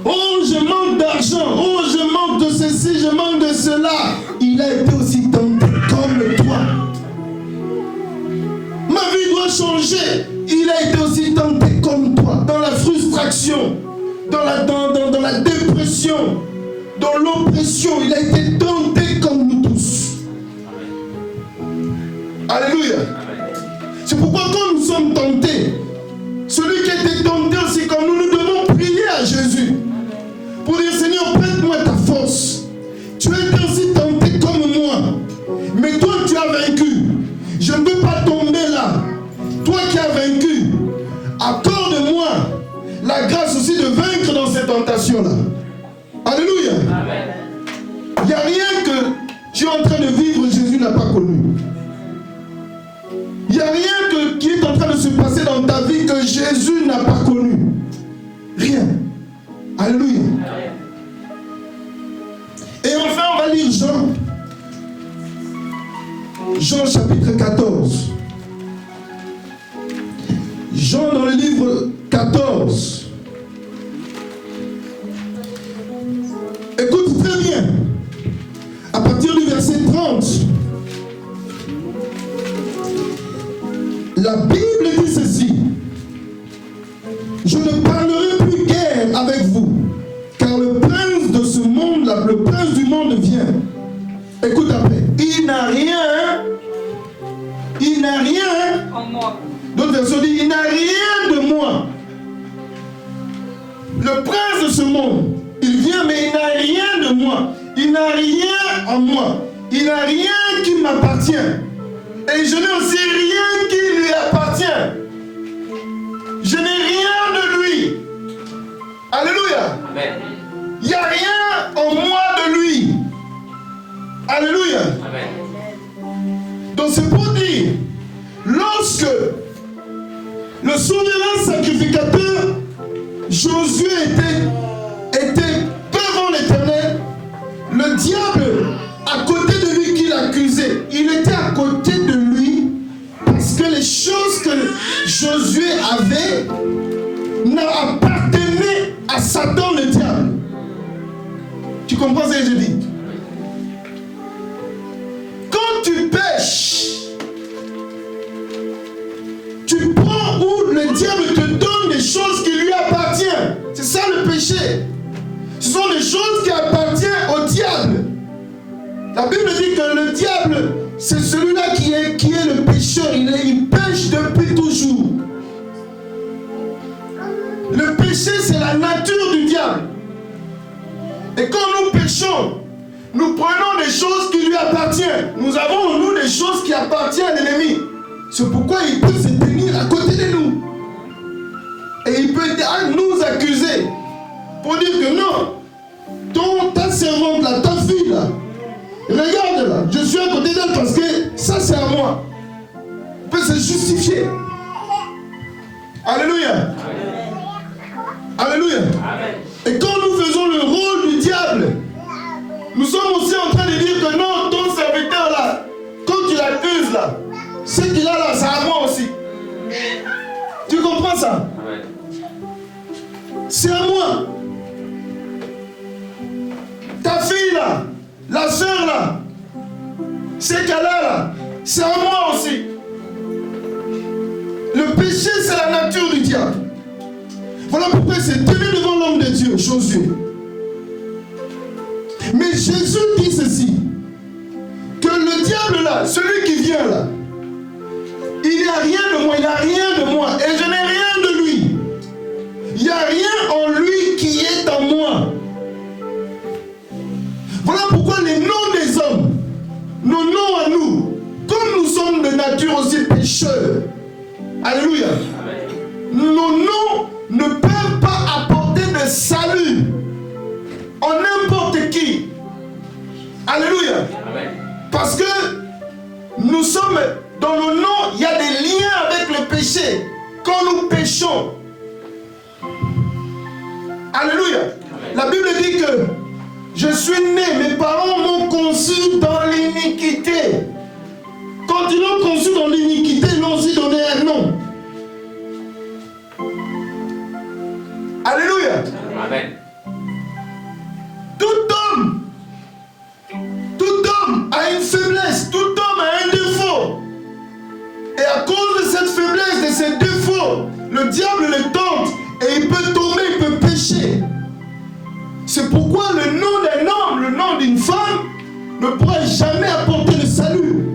Oh, je manque d'argent. Oh, je manque de ceci, je manque de cela. Il a été aussi tenté comme toi. Ma vie doit changer. Il a été aussi tenté comme toi. Dans la frustration, dans la dépression, dans l'oppression, il a été tenté comme nous tous. Alléluia. C'est pourquoi quand nous sommes tentés, celui qui a été tenté aussi comme nous devons prier à Jésus. Pour dire, Seigneur, prête-moi ta force. Tu as été aussi tenté comme moi. Mais toi, tu as vaincu. Je ne veux pas tomber là. Toi qui as vaincu, accorde-moi la grâce aussi de vaincre dans cette tentation-là. Alléluia. Il n'y a rien que tu es en train de vivre, Jésus n'a pas connu. Il n'y a rien qui est en train de se passer dans ta vie que Jésus n'a pas connu. Rien. Alléluia. Et enfin, on va lire Jean. Jean chapitre 14. Jean dans le livre 14. Écoute très bien. À partir du verset 30. La Bible dit ceci. Je ne parlerai plus guère avec vous, car le prince de ce monde, le prince du monde vient. Écoute après. Il n'a rien En moi. D'autres versions disent, il n'a rien de moi. Le prince de ce monde, il vient, mais il n'a rien de moi. Il n'a rien en moi. Il n'a rien qui m'appartient. Et je n'ai aussi rien qui lui appartient. Je n'ai rien de lui. Alléluia. Amen. Il n'y a rien en moi de lui. Alléluia. Amen. Donc c'est pour dire, lorsque le souverain sacrificateur Josué était devant l'Éternel, le diable à côté de lui qui l'accusait, il était à côté de lui parce que les choses que Josué avait n'appartenaient à Satan le diable. Tu comprends ce que je dis? Quand tu pêches, tu prends où le diable te donne des choses qui lui appartiennent. C'est ça le péché. Ce sont des choses qui appartiennent au diable. La Bible dit que le diable, c'est celui-là qui est le pécheur. Il pêche depuis toujours. Le péché, c'est la nature du diable. Et quand nous péchons, nous prenons des choses qui lui appartiennent. Nous avons en nous des choses qui appartiennent à l'ennemi. C'est pourquoi il peut se tenir à côté de nous. Et il peut nous accuser pour dire que non, ta servante là, ta fille là, regarde là, je suis à côté d'elle parce que ça c'est à moi. Il peut se justifier. Alléluia. Alléluia. Et quand nous faisons le rôle du diable, nous sommes aussi en train de dire que non, ton serviteur là, quand tu l'accuses là, ce qu'il a là, c'est à moi aussi. Tu comprends ça? C'est à moi. Ta fille là, la soeur là, ce qu'elle a là, c'est à moi aussi. Le péché, c'est la nature du diable. Voilà pourquoi c'est tenu devant l'homme de Dieu, Josué. Mais Jésus dit ceci, que le diable là, celui qui vient là, il n'a rien de moi, il n'a rien de moi, et je n'ai rien de lui. Il n'y a rien en lui qui est en moi. Voilà pourquoi les noms des hommes, nos noms à nous, comme nous sommes de nature aussi pécheurs, alléluia, nos noms ne peuvent pas apporter de salut en n'importe qui. Alléluia. Parce que nous sommes, dans nos noms, il y a des liens avec le péché. Quand nous péchons, Alléluia. La Bible dit que je suis né, mes parents m'ont conçu dans l'iniquité. Quand ils l'ont conçu dans l'iniquité, ils l'ont aussi donné un nom. Alléluia. Amen. Tout homme a une faiblesse, tout homme a un défaut. Et à cause de cette faiblesse, de ces défauts, le diable le tente et il peut tomber, il peut pécher. C'est pourquoi le nom d'un homme, le nom d'une femme ne pourra jamais apporter le salut.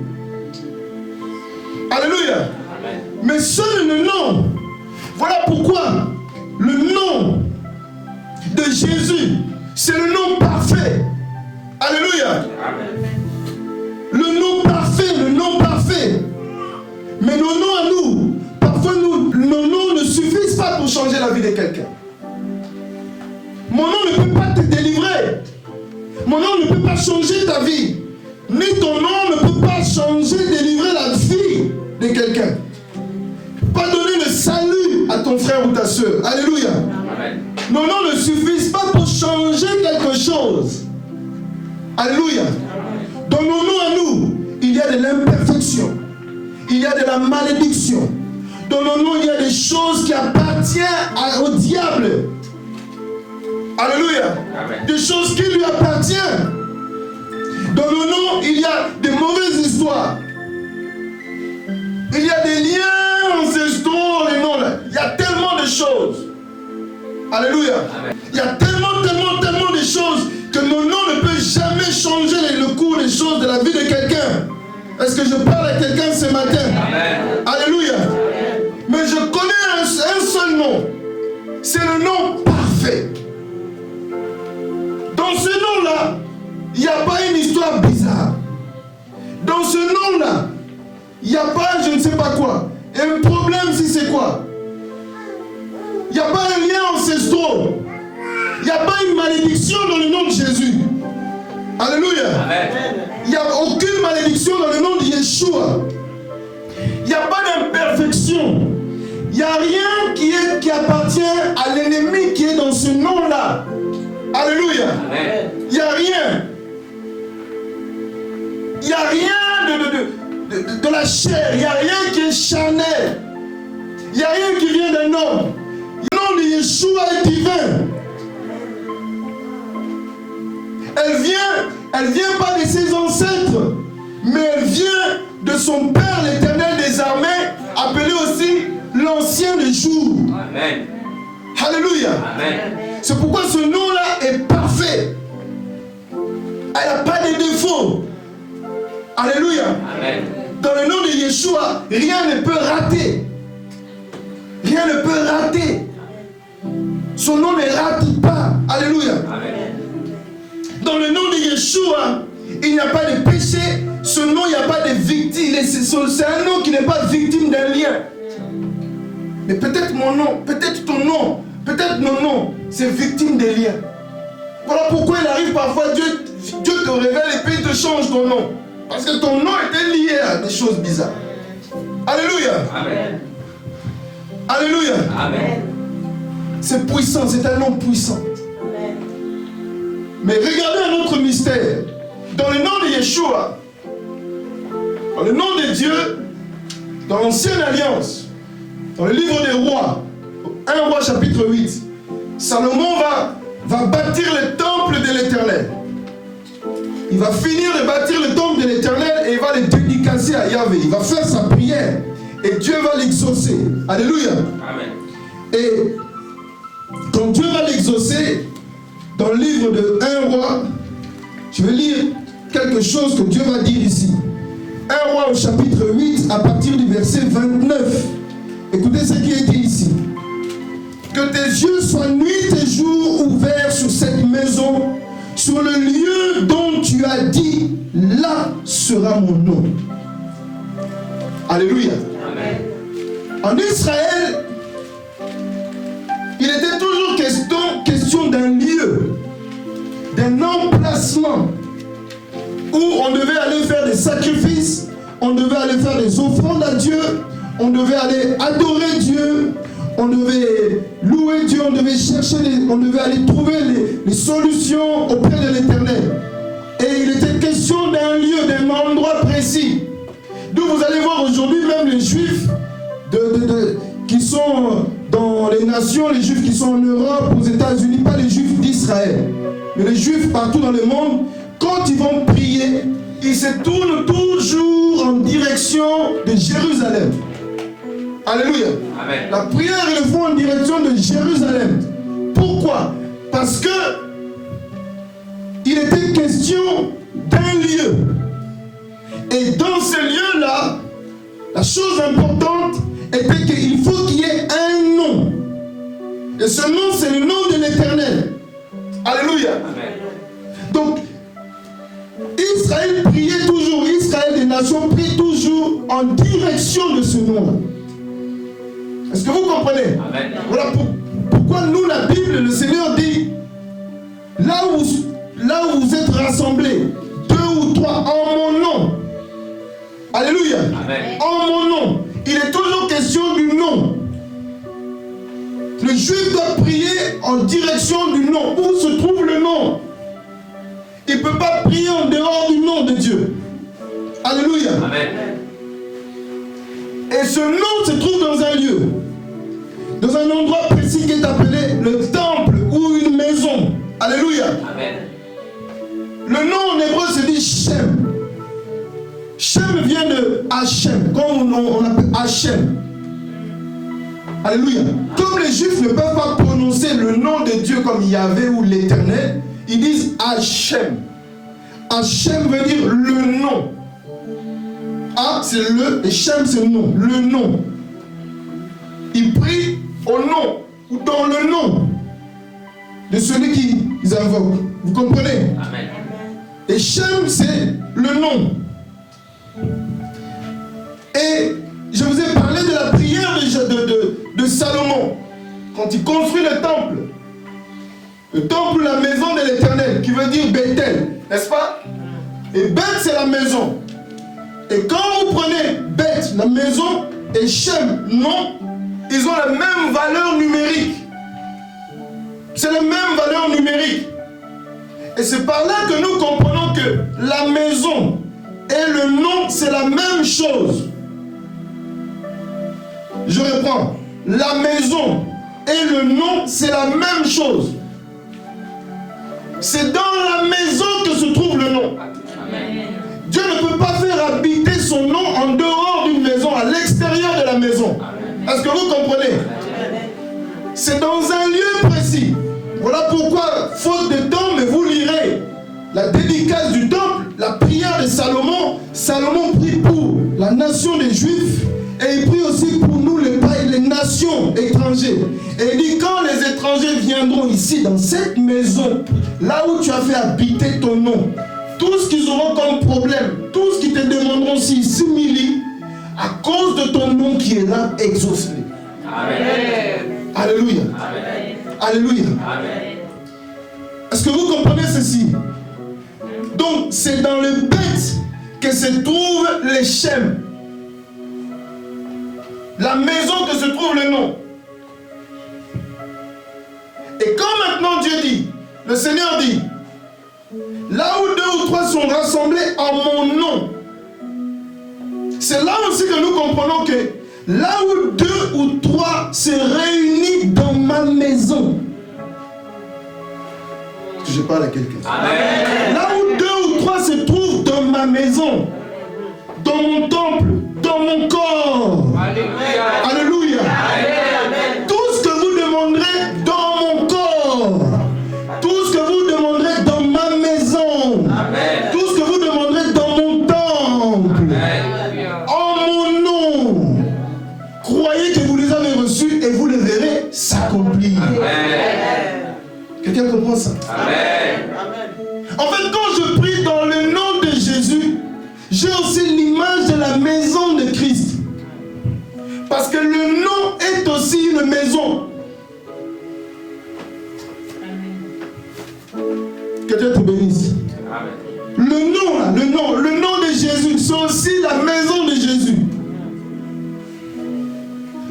Alléluia. Amen. Mais seul le nom. Voilà pourquoi le nom de Jésus, c'est le nom parfait. Alléluia. Amen. Le nom parfait, le nom parfait. Mais nos noms à nous, parfois nos noms ne suffisent pas pour changer la vie de quelqu'un. Mon nom ne peut pas te délivrer. Mon nom ne peut pas changer ta vie. Ni ton nom ne peut pas changer, délivrer la vie de quelqu'un. Pas donner le salut à ton frère ou ta soeur. Alléluia. Amen. Nos noms ne suffisent pas pour changer quelque chose. Alléluia. Dans nos noms à nous, il y a de l'imperfection. Il y a de la malédiction. Dans nos noms, il y a des choses qui appartiennent au diable. Alléluia. Amen. Des choses qui lui appartiennent. Dans nos noms, il y a des mauvaises histoires. Il y a des liens ancestraux, les noms là. Il y a tellement de choses. Alléluia. Amen. Il y a tellement de choses que nos noms ne peuvent jamais changer le cours des choses de la vie de quelqu'un. Est-ce que je parle à quelqu'un ce matin? Amen. Alléluia. Mais je connais un seul nom. C'est le nom parfait. Dans ce nom-là, il n'y a pas une histoire bizarre. Dans ce nom-là, il n'y a pas je ne sais pas quoi. Un problème si c'est quoi. Il n'y a pas un lien ancestral. Il n'y a pas une malédiction dans le nom de Jésus. Alléluia. Amen. Il n'y a aucune malédiction dans le nom de Yeshua. Il n'y a pas d'imperfection. Il n'y a rien qui appartient à l'ennemi qui est dans ce nom-là. Alléluia. Amen. Il n'y a rien. Il n'y a rien de la chair. Il n'y a rien qui est charnel. Il n'y a rien qui vient d'un homme. Le nom de Yeshua est divin. Elle vient pas de ses ancêtres, mais elle vient de son Père, l'Éternel des armées, appelé aussi l'Ancien des jours. Amen. Alléluia. Amen. C'est pourquoi ce nom-là est parfait. Elle n'a pas de défauts. Alléluia. Amen. Dans le nom de Yeshua, rien ne peut rater. Rien ne peut rater. Son nom ne rate pas. Alléluia. Amen. Dans le nom de Yeshua, il n'y a pas de péché. Ce nom, il n'y a pas de victime. C'est un nom qui n'est pas victime d'un lien. Mais peut-être mon nom, peut-être ton nom, peut-être nos noms, c'est victime des liens. Voilà pourquoi il arrive parfois, Dieu te révèle et puis il te change ton nom. Parce que ton nom était lié à des choses bizarres. Alléluia. Amen. Alléluia. Amen. C'est puissant, c'est un nom puissant. Mais regardez un autre mystère. Dans le nom de Yeshua, dans le nom de Dieu, dans l'ancienne alliance, dans le livre des rois, 1 roi chapitre 8, Salomon va bâtir le temple de l'Éternel. Il va finir de bâtir le temple de l'Éternel et il va le dédicacer à Yahvé. Il va faire sa prière et Dieu va l'exaucer. Alléluia. Amen. Et quand Dieu va l'exaucer, dans le livre de 1 roi, je vais lire quelque chose que Dieu va dire ici. 1 roi au chapitre 8, à partir du verset 29. Écoutez ce qui est dit ici. Que tes yeux soient nuit et jour ouverts sur cette maison, sur le lieu dont tu as dit, là sera mon nom. Alléluia. Amen. En Israël, il était toujours question d'un lieu, d'un emplacement où on devait aller faire des sacrifices, on devait aller faire des offrandes à Dieu, on devait aller adorer Dieu, on devait louer Dieu, on devait chercher, on devait aller trouver les solutions auprès de l'Éternel. Et il était question d'un lieu, d'un endroit précis. D'où vous allez voir aujourd'hui même les Juifs qui sont dans les nations, les Juifs qui sont en Europe, aux États-Unis, pas les Juifs d'Israël, mais les Juifs partout dans le monde, quand ils vont prier, ils se tournent toujours en direction de Jérusalem. Alléluia. Amen. La prière, ils le font en direction de Jérusalem. Pourquoi? Parce que il était question d'un lieu. Et dans ce lieu-là, la chose importante était qu'il faut qu'il y ait un nom. Et ce nom, c'est le nom de l'Éternel. Alléluia. Amen. Donc, Israël priait toujours, Israël des nations prient toujours en direction de ce nom-là. Est-ce que vous comprenez? Amen. Voilà pourquoi nous, la Bible, le Seigneur dit, là où vous êtes rassemblés, 2 ou 3 en mon nom. Alléluia. Amen. En mon nom. Il est toujours question du nom. Le juif doit prier en direction du nom. Où se trouve le nom? Il ne peut pas prier en dehors du nom de Dieu. Alléluia. Amen. Et ce nom se trouve dans un lieu. Dans un endroit précis qui est appelé le temple ou une maison. Alléluia. Amen. Le nom en hébreu se dit Shem. Shem vient de Hachem, comme on appelle Hachem. Alléluia. Comme les Juifs ne peuvent pas prononcer le nom de Dieu comme Yahvé ou l'Éternel, ils disent Hachem. Hachem veut dire le nom. Ha, c'est le, et Shem, c'est le nom. Le nom. Ils prient au nom, ou dans le nom de celui qu'ils invoquent. Vous comprenez? Amen. Et Shem, c'est le nom. Et je vous ai parlé de la prière de Salomon, quand il construit le temple. Le temple, la maison de l'Éternel, qui veut dire Bethel, n'est-ce pas? Et Beth, c'est la maison. Et quand vous prenez Beth, la maison, et Shem, non, ils ont la même valeur numérique. C'est la même valeur numérique. Et c'est par là que nous comprenons que la maison et le nom, c'est la même chose. Je reprends. La maison et le nom, c'est la même chose. C'est dans la maison que se trouve le nom. Amen. Dieu ne peut pas faire habiter son nom en dehors d'une maison, à l'extérieur de la maison. Est-ce que vous comprenez? C'est dans un lieu précis. Voilà pourquoi, faute de temps, mais vous lirez la dédicace du temple, la prière de Salomon. Salomon prie pour la nation des Juifs et il prie aussi pour nous, les nations étrangères. Et il dit, quand les étrangers viendront ici, dans cette maison, là où tu as fait habiter ton nom, tout ce qu'ils auront comme problème, tout ce qu'ils te demanderont s'ils s'humilient, à cause de ton nom qui est là, exauce-les. Amen. Alléluia. Amen. Alléluia. Amen. Est-ce que vous comprenez ceci? Donc, c'est dans le Beth que se trouve les Shem. La maison que se trouve le nom. Et quand maintenant Dieu dit, le Seigneur dit, là où 2 ou 3 sont rassemblés en mon nom, c'est là aussi que nous comprenons que là où 2 ou 3 se réunissent dans ma maison. Est-ce que je parle à quelqu'un? Amen. Là où 2 ou 3 se trouvent dans ma maison, dans mon temple, dans mon corps. Alléluia. Alléluia. Amen. Tout ce que vous demanderez dans mon corps, tout ce que vous demanderez dans ma maison, Amen. tout ce que vous demanderez dans mon temple, Alléluia. en mon nom, croyez que vous les avez reçus et vous les verrez s'accomplir. Amen. Quelqu'un comprend ça? Amen. En fait, quand je prie dans le nom de Jésus, j'ai aussi l'image de la maison de Christ. Parce que le nom est aussi une maison. Que Dieu te bénisse. Amen. Le nom de Jésus, c'est aussi la maison de Jésus.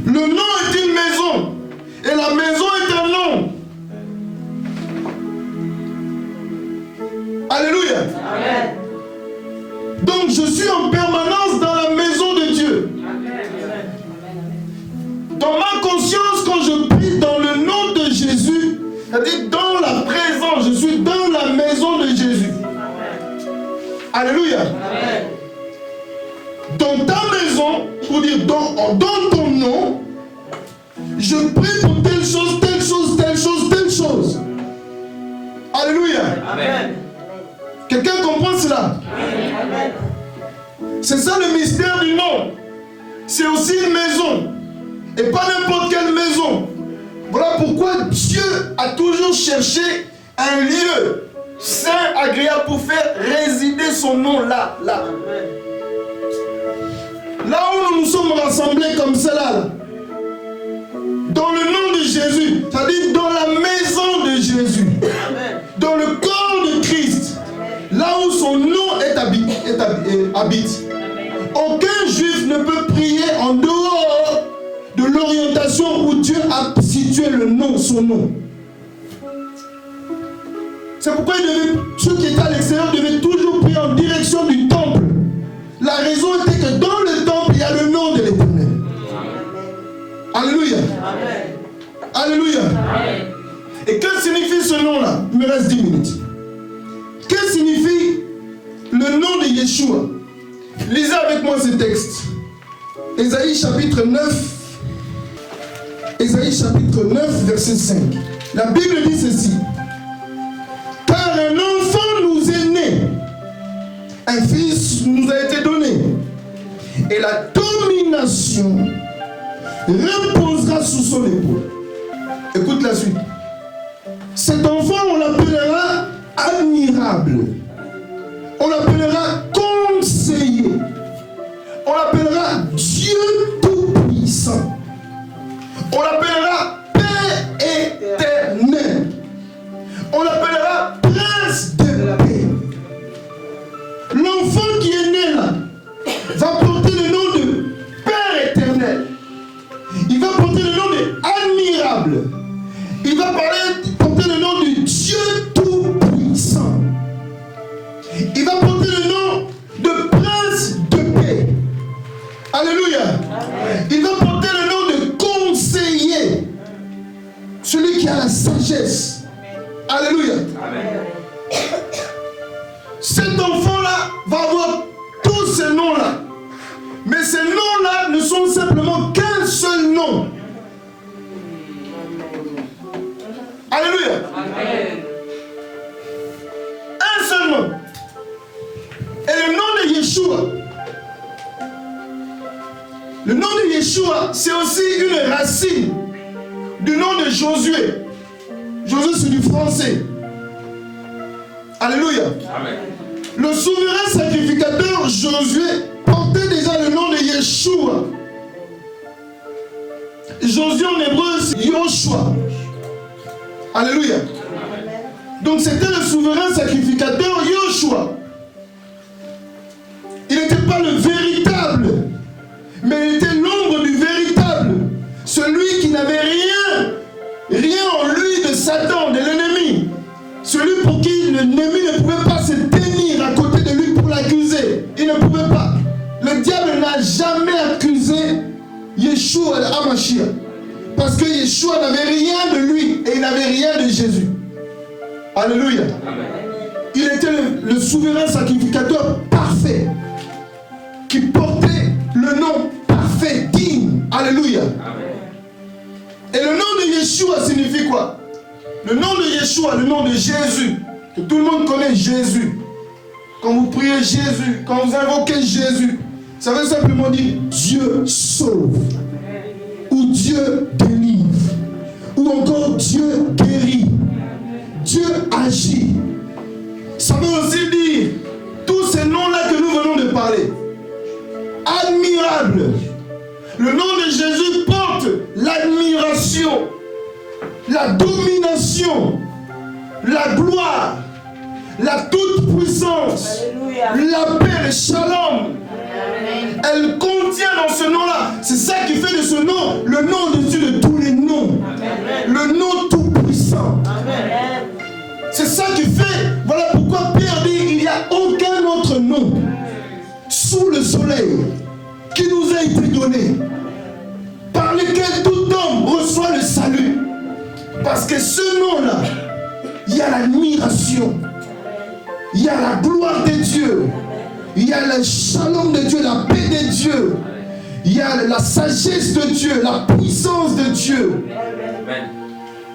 Le nom est une maison. Alléluia. Dans ta maison, pour dire dans ton nom, je prie pour telle chose, telle chose, telle chose, telle chose. Alléluia. Amen. Quelqu'un comprend cela? Amen. C'est ça le mystère du nom. C'est aussi une maison. Et pas n'importe quelle maison. Voilà pourquoi Dieu a toujours cherché un lieu saint, agréable pour faire résider son nom là. Là où nous nous sommes rassemblés comme cela. Dans le nom de Jésus. C'est-à-dire dans la maison de Jésus. Dans le corps de Christ. Là où son nom habite. Aucun juif ne peut prier en dehors de l'orientation où Dieu a situé le nom, son nom. C'est pourquoi ceux qui étaient à l'extérieur devaient toujours prier en direction du temple. La raison était que dans le temple, il y a le nom de l'Éternel. Alléluia. Alléluia. Et que signifie ce nom-là? Il me reste 10 minutes. Que signifie le nom de Yeshua? Lisez avec moi ce texte. Ésaïe chapitre 9. Ésaïe chapitre 9, verset 5. La Bible dit ceci. Car un enfant nous est né, un fils nous a été donné, et la domination reposera sous son épaule. Écoute la suite. Cet enfant, on l'appellera admirable. On l'appellera conseiller. On l'appellera Dieu tout-puissant. On l'appellera Père éternel. On l'appellera Prince de paix. L'enfant qui est né là va porter le nom de Père éternel. Il va porter le nom de admirable. Il va porter le nom de Dieu tout-puissant. Il va porter le nom de Prince de paix. Alléluia. Amen. Il va porter le nom de conseiller. Celui qui a la sagesse. Alléluia. Amen. Cet enfant-là va avoir tous ces noms-là. Mais ces noms-là ne sont simplement qu'un seul nom. Alléluia. Amen. Un seul nom. Et le nom de Yeshua. Le nom de Yeshua, c'est aussi une racine du nom de Josué. Josué, c'est du français. Alléluia. Amen. Le souverain sacrificateur Josué portait déjà le nom de Yeshua. Josué en hébreu, c'est Yoshua. Alléluia. Amen. Donc c'était le souverain sacrificateur Yoshua. Il n'était pas le véritable, mais il était l'ombre du véritable. Celui qui n'avait rien en lui de Satan, de l'ennemi. Celui pour qui l'ennemi ne pouvait pas se tenir à côté de lui pour l'accuser. Il ne pouvait pas. Le diable n'a jamais accusé Yeshua HaMashiach. Parce que Yeshua n'avait rien de lui et il n'avait rien de Jésus. Alléluia. Amen. Il était le souverain sacrificateur parfait qui portait le nom parfait, digne. Alléluia. Amen. Et le nom de Yeshua signifie quoi? Le nom de Yeshua, le nom de Jésus, que tout le monde connaît Jésus. Quand vous priez Jésus, quand vous invoquez Jésus, ça veut simplement dire Dieu sauve, ou Dieu délivre, ou encore Dieu guérit, Dieu agit. Ça veut aussi dire tous ces noms-là que nous venons de parler. Admirable. Le nom de Jésus porte l'admiration, la domination, la gloire, la toute-puissance, la paix, le shalom. Amen. Elle contient dans ce nom-là. C'est ça qui fait de ce nom le nom au-dessus de tous les noms. Amen. Le nom tout-puissant. Amen. C'est ça qui fait, voilà pourquoi Pierre dit il n'y a aucun autre nom sous le soleil qui nous a été donné, par lequel tout homme reçoit le salut. Parce que ce nom-là, il y a l'admiration, il y a la gloire de Dieu, il y a le shalom de Dieu, la paix de Dieu. Il y a la sagesse de Dieu, la puissance de Dieu.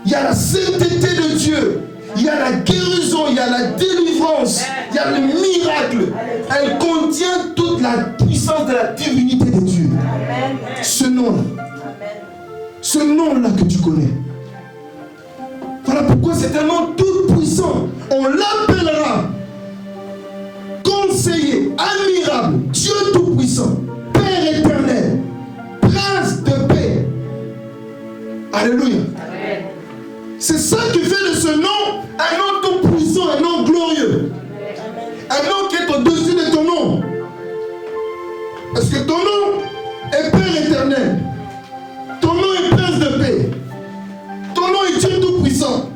Il y a la sainteté de Dieu. Il y a la guérison, il y a la délivrance, il y a le miracle. Elle contient toute la puissance de la divinité de Dieu. Ce nom-là. Ce nom-là que tu connais. Voilà pourquoi c'est un nom tout puissant. On l'appellera conseiller, admirable, Dieu tout-puissant, Père éternel, Prince de paix. Alléluia. C'est ça qui fait de ce nom un nom tout puissant, un nom glorieux. Un nom qui est au-dessus de ton nom. Parce que ton nom est Père éternel. Ton nom est Prince de paix. Ton nom est Dieu tout-puissant.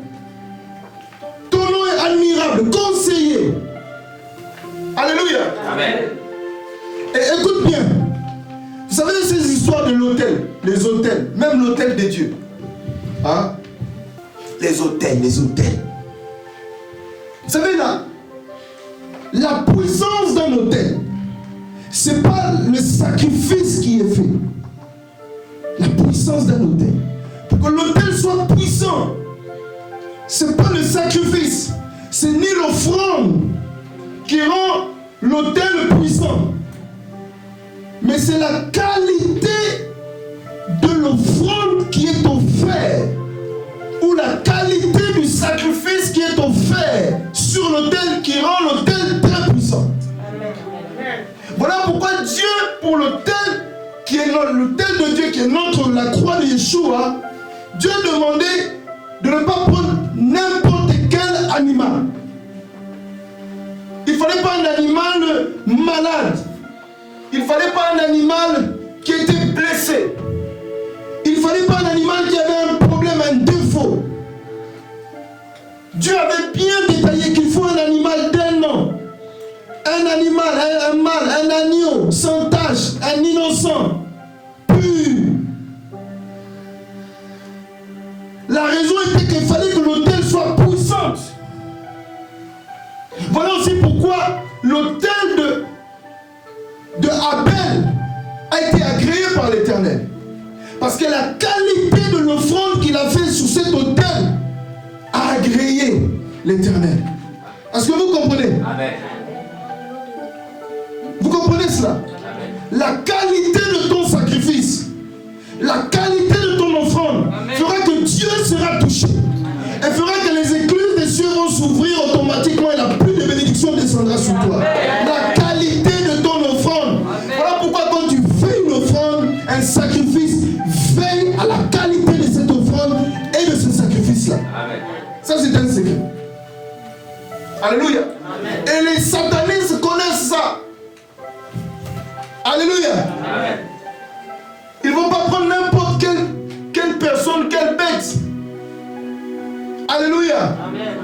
Ton nom est admirable, conseiller. Alléluia. Amen. Et écoute bien. Vous savez ces histoires de l'autel, les autels, même l'autel des dieux. Hein? Les autels, les autels. Vous savez là, la puissance d'un autel, c'est pas le sacrifice qui est fait. La puissance d'un autel. Pour que l'autel soit puissant, c'est pas le sacrifice, c'est ni l'offrande qui rend l'autel puissant, mais c'est la qualité de l'offrande qui est offerte, ou la qualité du sacrifice qui est offert sur l'autel qui rend l'autel très puissant. Voilà pourquoi Dieu, pour l'autel qui est l'autel de Dieu, qui est notre, la croix de Yeshua, Dieu demandait de ne pas prendre n'importe quel animal. Il ne fallait pas un animal malade. Il ne fallait pas un animal qui était blessé. Il ne fallait pas un animal qui avait un problème, un défaut. Dieu avait bien détaillé qu'il faut un animal d'un an. Un animal, un mâle, un agneau, sans tache, un innocent, pur. La raison était qu'il fallait que l'autel soit puissante. Voilà aussi pourquoi l'autel de Abel a été agréé par l'Éternel. Parce que la qualité de l'offrande qu'il a fait sur cet autel a agréé l'Éternel. Est-ce que vous comprenez? Amen. Vous comprenez cela? Amen. La qualité de ton sacrifice, la qualité de ton offrande fera que Dieu sera touché. Elle fera que les écluses des cieux vont s'ouvrir automatiquement et la pluie de bénédiction descendra sur toi. La qualité de ton offrande. Voilà pourquoi quand tu fais une offrande, un sacrifice, veille à la qualité de cette offrande et de ce sacrifice-là. Ça, c'est un secret. Alléluia. Amen. Et les satanistes connaissent ça. Alléluia. Amen. Ils ne vont pas prendre n'importe quelle personne, quelle bête. Alléluia. Amen.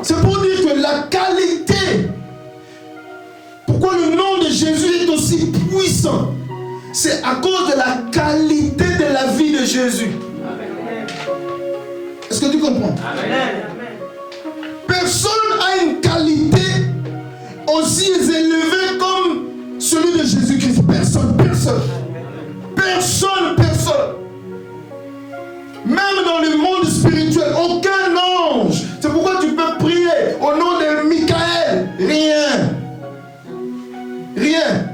C'est pour dire que la qualité, pourquoi le nom de Jésus est aussi puissant, c'est à cause de la qualité de la vie de Jésus. Amen. Est-ce que tu comprends? Amen. Personne n'a une qualité aussi élevée comme celui de Jésus-Christ. Personne, personne. Personne, personne. Même dans le monde spirituel, aucun ange. C'est pourquoi tu peux prier au nom de Michael. Rien. Rien.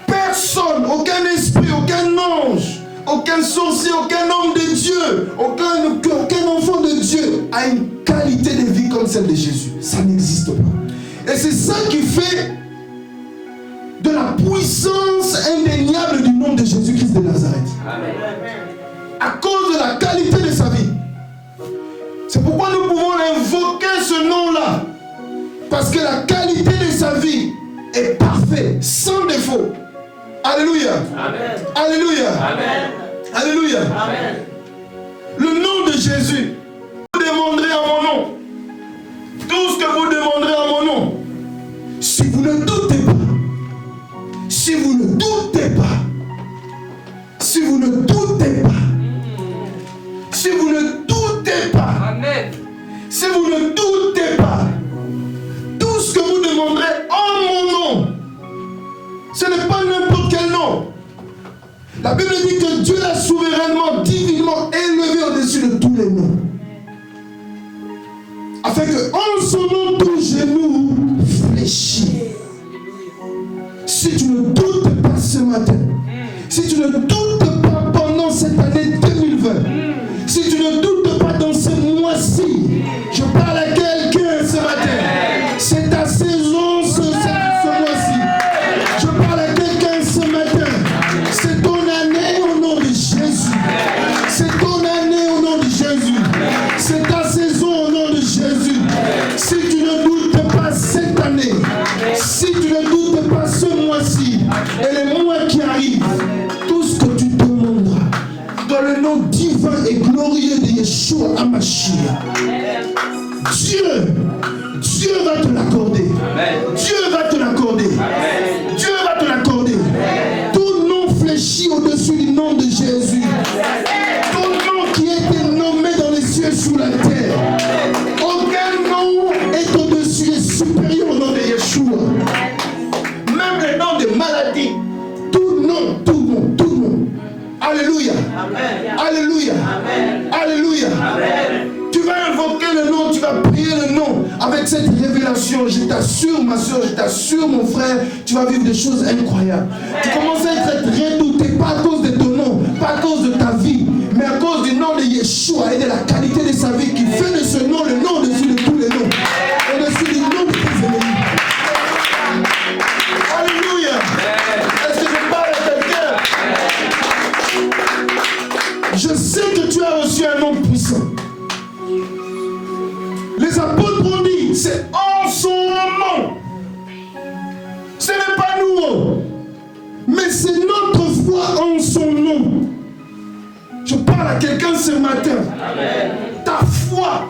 Personne, aucun esprit, aucun ange, aucun sorcier, aucun homme de Dieu, aucun enfant de Dieu a une qualité de vie comme celle de Jésus. Ça n'existe pas. Et c'est ça qui fait de la puissance indéniable du nom de Jésus-Christ de Nazareth. Amen. À cause de la qualité de sa vie. C'est pourquoi nous pouvons invoquer ce nom-là. Parce que la qualité de sa vie est parfaite, sans défaut. Alléluia. Amen. Alléluia. Amen. Alléluia. Amen. Le nom de Jésus, vous demanderez à mon nom. Tout ce que vous demanderez à mon nom. Si vous ne doutez pas, si vous ne doutez pas, si vous ne doutez pas, si vous ne doutez pas, amen. Si vous ne doutez pas, tout ce que vous demandez La Bible dit que Dieu l'a souverainement, divinement élevé au-dessus de tous les noms. Afin que en son nom tout genou fléchisse. Si tu ne doutes pas ce matin, si tu ne doutes pas pendant cette année 2020, si tu ne doutes pas dans ce mois-ci, je parle à quelqu'un ce matin. C'est ta saison ce mois-ci. Je parle à quelqu'un ce matin. C'est ton année au nom de Jésus. C'est ton année au nom de Jésus. C'est ta saison au nom de Jésus. Si tu ne doutes pas cette année, si tu ne doutes pas ce mois-ci et les mois qui arrivent, tout ce que tu demanderas dans le nom divin et glorieux de Yeshua HaMashiach, Dieu va te l'accorder. Dieu va te l'accorder. Dieu va te l'accorder. Tout nom fléchit au-dessus du nom de Jésus. Tout nom qui a été nommé dans les cieux sous la terre. Aucun nom est au-dessus et supérieur au nom de Yeshua. Même les noms de maladies. Tout nom, tout nom, tout nom. Alléluia. Alléluia. Alléluia. Tu vas invoquer le nom, tu vas prier le nom avec cette révélation. Je t'assure, ma soeur, je t'assure, mon frère, tu vas vivre des choses incroyables. Tu commences à être redouté, pas à cause de ton nom, pas à cause de ta vie, mais à cause du nom de Yeshua et de la qualité de sa vie qui fait de ce nom le nom au-dessus de tous les noms, au-dessus du nom de tes ennemis. Alléluia. Est-ce que je parle à quelqu'un? Je sais que tu as reçu un nom puissant. Les apôtres ont dit, c'est en son nom. Ce n'est pas nous, mais c'est notre foi en son nom. Je parle à quelqu'un ce matin. Amen. Ta foi,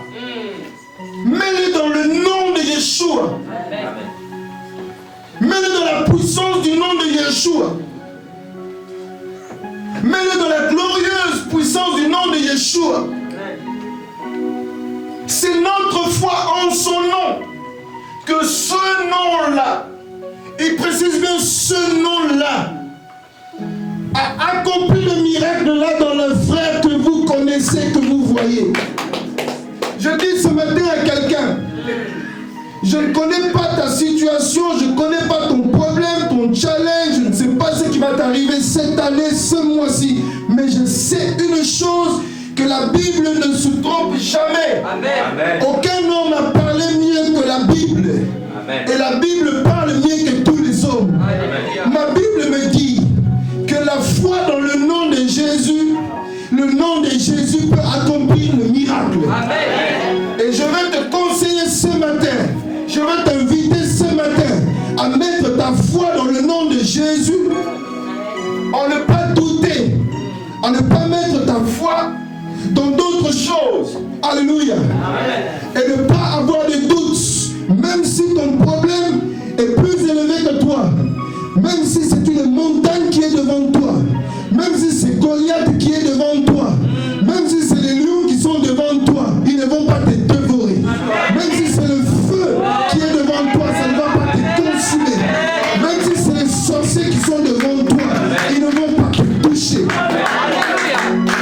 mets-le dans le nom de Yeshua. Mets-le dans la puissance du nom de Yeshua. Mets-le dans la glorieuse puissance du nom de Yeshua. C'est notre foi en son nom que ce nom-là, il précise bien ce nom-là, a accompli le miracle-là dans le frère que vous connaissez, que vous voyez. Je dis ce matin à quelqu'un, je ne connais pas ta situation, je ne connais pas ton problème, ton challenge, je ne sais pas ce qui va t'arriver cette année, ce mois-ci, mais je sais une chose, que la Bible ne se trompe jamais. Amen. Aucun homme n'a parlé mieux que la Bible. Amen. Et la Bible parle mieux que tous les hommes. Amen. Ma Bible me dit que la foi dans le nom de Jésus, le nom de Jésus peut accomplir le miracle. Amen. Et je vais te conseiller ce matin, je vais t'inviter ce matin à mettre ta foi dans le nom de Jésus, en ne pas douter, en ne pas mettre ta foi dans d'autres choses. Alléluia. Amen. Et ne pas avoir de doutes, même si ton problème est plus élevé que toi, même si c'est une montagne qui est devant toi, même si c'est Goliath qui est devant toi, même si c'est les lions qui sont devant toi, ils ne vont pas te dévorer. Même si c'est le feu qui est devant toi, ça ne va pas te consumer. Même si c'est les sorciers qui sont devant toi, ils ne vont pas te toucher.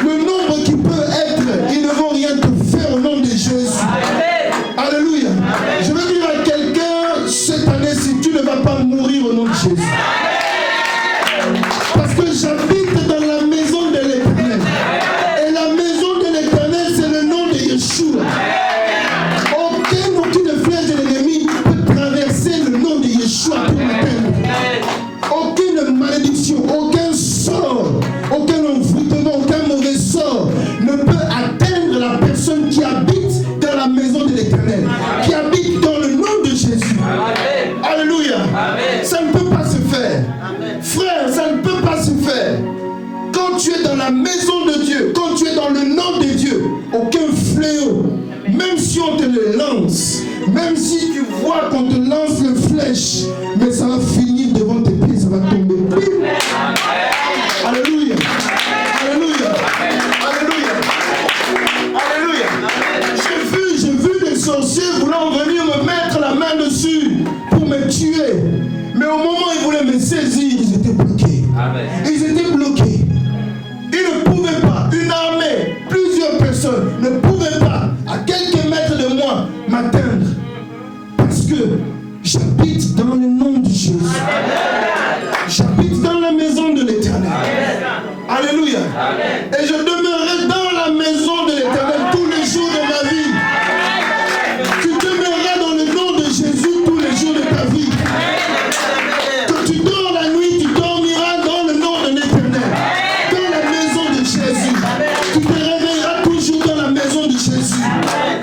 Le nombre qui peut être, ils ne vont rien te faire au nom de Jésus. Alléluia. Je veux dire à quelqu'un cette année, si tu ne vas pas mourir au nom de Jésus. Parce que j'habite dans la maison de l'Éternel. Et la maison de l'Éternel, c'est le nom de Yeshua. Aucune flèche de l'ennemi peut traverser le nom de Yeshua pour l'atteindre. Aucune malédiction, aucun sort, aucun envoûtement, aucun mauvais sort ne peut atteindre la personne qui habite dans la maison de l'Éternel, qui habite dans le nom de Jésus. Amen. Alléluia. Amen. Ça ne peut pas se faire. Amen. Frère, ça ne peut pas se faire. Quand tu es dans la maison de Dieu, quand tu es dans le nom de Dieu, aucun fléau, même si on te le lance, même si tu vois qu'on te lance une flèche, mais ça va finir devant tes pieds, ça va tomber. Alléluia. Alléluia. Alléluia. Alléluia. J'ai vu des sorciers voulant venir me mettre la main dessus pour me tuer. Mais au moment où ils voulaient me saisir, ils étaient bloqués. Amen. Ils étaient bloqués. personne ne pouvait pas, à quelques mètres de moi, m'atteindre. Parce que j'habite dans le nom de Jésus. J'habite dans la maison de l'Éternel. Alléluia. Et je demeurerai dans la maison de l'Éternel tous les jours de ma vie. Tu demeureras dans le nom de Jésus tous les jours de ta vie. Que tu dors la nuit, tu dormiras dans le nom de l'Éternel. Dans la maison de Jésus. Tu te réveilleras toujours dans la maison de Jésus.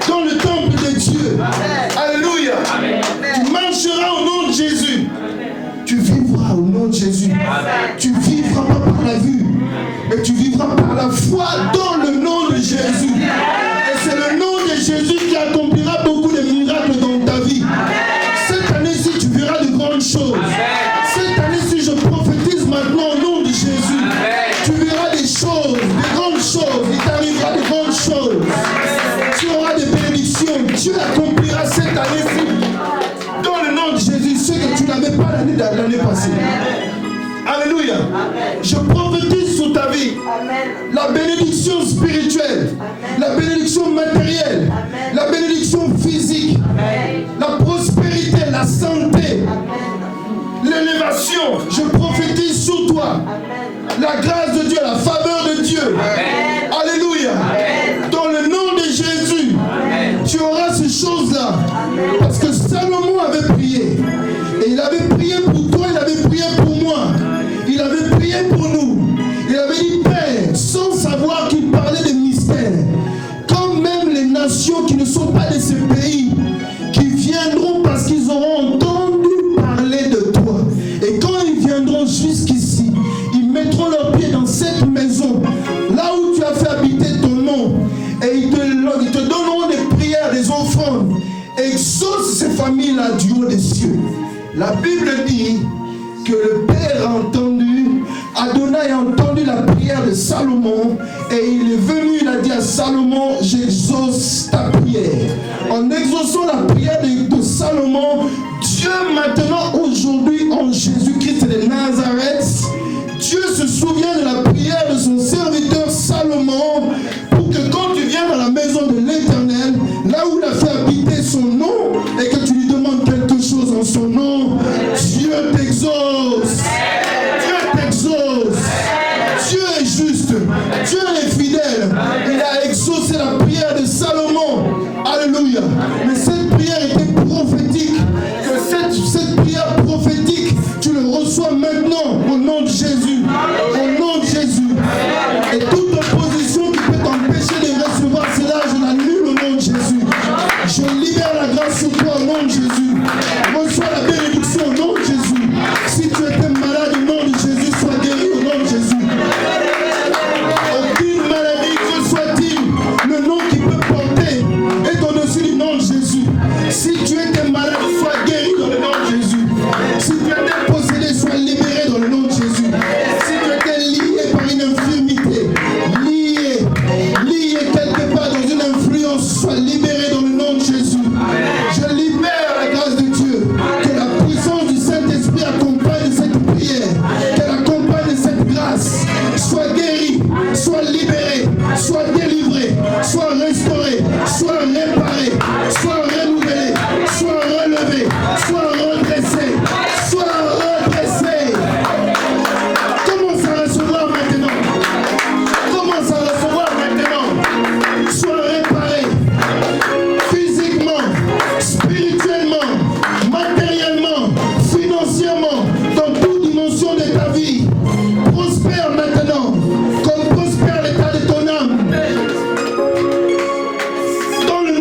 Dans le temple de Dieu. Alléluia. Tu marcheras au nom de Jésus. Tu vivras au nom de Jésus. Tu vivras pas par la vue, mais tu vivras par la foi dans le nom de Jésus. Et c'est le nom de Jésus qui accomplira beaucoup de miracles dans ta vie. Cette année-ci, tu verras de grandes choses. Cette année-ci, je prophétise maintenant au nom de Jésus. Tu verras des choses, des grandes choses. Il t'arrivera de grandes choses. Tu auras des bénédictions. Dieu accomplira cette année-ci dans le nom de Jésus, ce que tu n'avais pas l'année passée. Alléluia. Je prophétise sur ta vie la bénédiction spirituelle, la bénédiction matérielle, la bénédiction physique, la prospérité, la santé, l'élévation. Je prophétise sur toi la grâce de Dieu, la faveur de Dieu. Alléluia. Dans le nom de Jésus, tu auras ces choses-là. Parce que Salomon avait prié. Et il avait prié pour toi, il avait prié pour moi. Il avait prié pour nous. Il avait dit Père, sans savoir qu'il parlait de mystères. Comme même les nations qui ne sont pas de ce pays, qui viendront parce qu'ils auront entendu parler de toi. Et quand ils viendront jusqu'ici, ils mettront leurs pieds dans cette maison, là où tu as fait habiter ton nom. Et ils te donneront des prières, des offrandes. Exauce ces familles-là du haut des cieux. La Bible dit que le Père a entendu, Adonai a entendu la prière de Salomon et il est venu, il a dit à Salomon, j'exauce ta prière. En exaucant la prière de Salomon, Dieu maintenant, aujourd'hui, en Jésus-Christ de Nazareth, Dieu se souvient de la prière de son serviteur Salomon pour que quand tu viens dans la maison de l'Éternel, là où il a fait habiter son nom et que tu lui demandes quelque chose en son nom, Dieu t'exauce. Dieu t'exauce. Dieu est juste. Dieu est fidèle. Il a exaucé la prière de Salomon. Alléluia. Mais cette prière était prophétique. Que cette prière prophétique, tu le reçois maintenant au nom de Jésus. Au nom de Jésus. Et toute opposition qui peut t'empêcher de recevoir cela, je l'annule au nom de Jésus. Je libère la grâce sur toi au nom de Jésus. Reçois la bénédiction au nom de Jésus. Si tu étais malade au nom de Jésus, sois guéri au nom de Jésus. Aucune maladie que soit-il, le nom qui peut porter est au-dessus du nom de Jésus. Si tu étais malade, sois guéri dans le nom de Jésus. Si tu étais possédé, sois libéré dans le nom de Jésus. Si tu étais lié par une infirmité, lié quelque part dans une influence, sois libéré dans le nom de Jésus. Je libère la grâce de Dieu. Que la puissance du Saint-Esprit accompagne cette prière. Qu'elle accompagne cette grâce. Sois guéri, sois libéré, sois délivré, sois restauré, sois réparé, sois renouvelé, sois relevé, sois redressé, sois redressé. Commence à recevoir maintenant. Commence à recevoir maintenant. Sois réparé physiquement, spirituellement, matériellement, financièrement, dans toute dimension de ta vie. Prospère maintenant, comme prospère l'état de ton âme. Dans le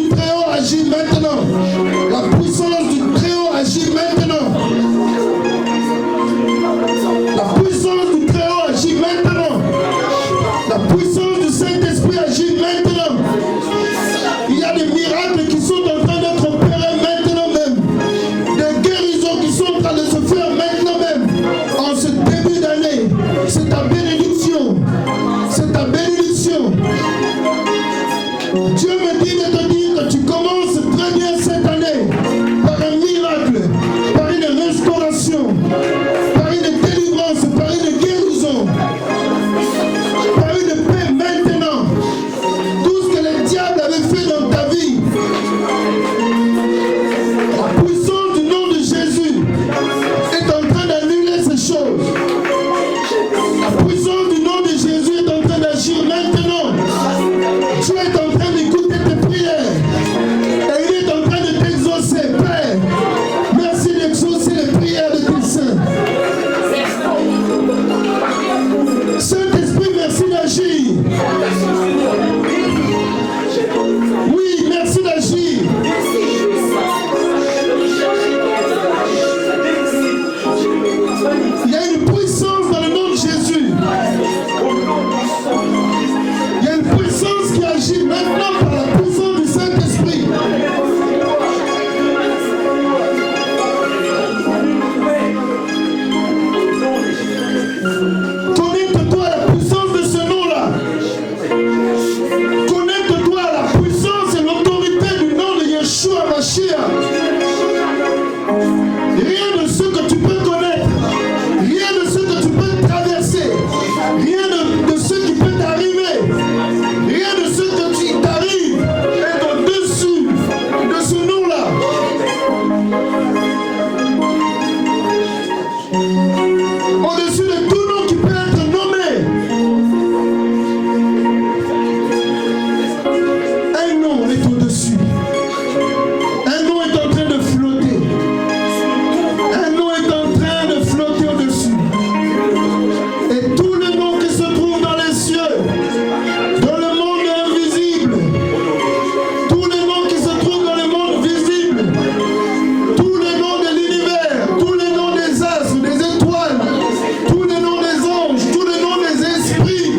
du Très-Haut agit maintenant. La puissance du Très-Haut agit maintenant. La puissance du Très-Haut agit maintenant. La puissance du Saint-Esprit agit maintenant. Il y a des miracles qui sont en train d'être opérés maintenant même. Des guérisons qui sont en train de se faire maintenant même. En ce début d'année, c'est ta bénédiction. C'est ta bénédiction. Dieu me dit de te dire que tu commences très bien cette année par un miracle, par une restauration, par une délivrance, par une guérison, par une paix maintenant. Tout ce que le diable avait fait dans ta vie, la puissance du nom de Jésus est en train d'annuler ces choses. La puissance du nom de Jésus est en train d'agir maintenant. Tu es en train d'écouter tes prières et il est en train de t'exaucer, Père. Merci d'exaucer les prières de tes saints. Saint-Esprit, merci d'agir. Oui, merci d'agir. Il y a une puissance dans le nom de Jésus. Il y a une puissance qui agit maintenant par la puissance du Saint-Esprit. Connecte-toi à la puissance de ce nom-là. Connecte-toi à la puissance et l'autorité du nom de Yeshua Mashiach. Rien de ce que tu peux connaître, rien de ce que tu peux traverser, rien de ce qui peut t'arriver, rien de ce que t'arrive est au-dessus de ce nom-là. Au-dessus de tout nom qui peut être nommé. Un nom est au-dessus. Un nom est en train de flotter. Un nom est en train de flotter au-dessus. Et tous les noms qui se trouvent dans les cieux, dans le monde invisible, tous les noms qui se trouvent dans le monde visible, tous les noms de l'univers, tous les noms des astres, des étoiles, tous les noms des anges, tous les noms des esprits,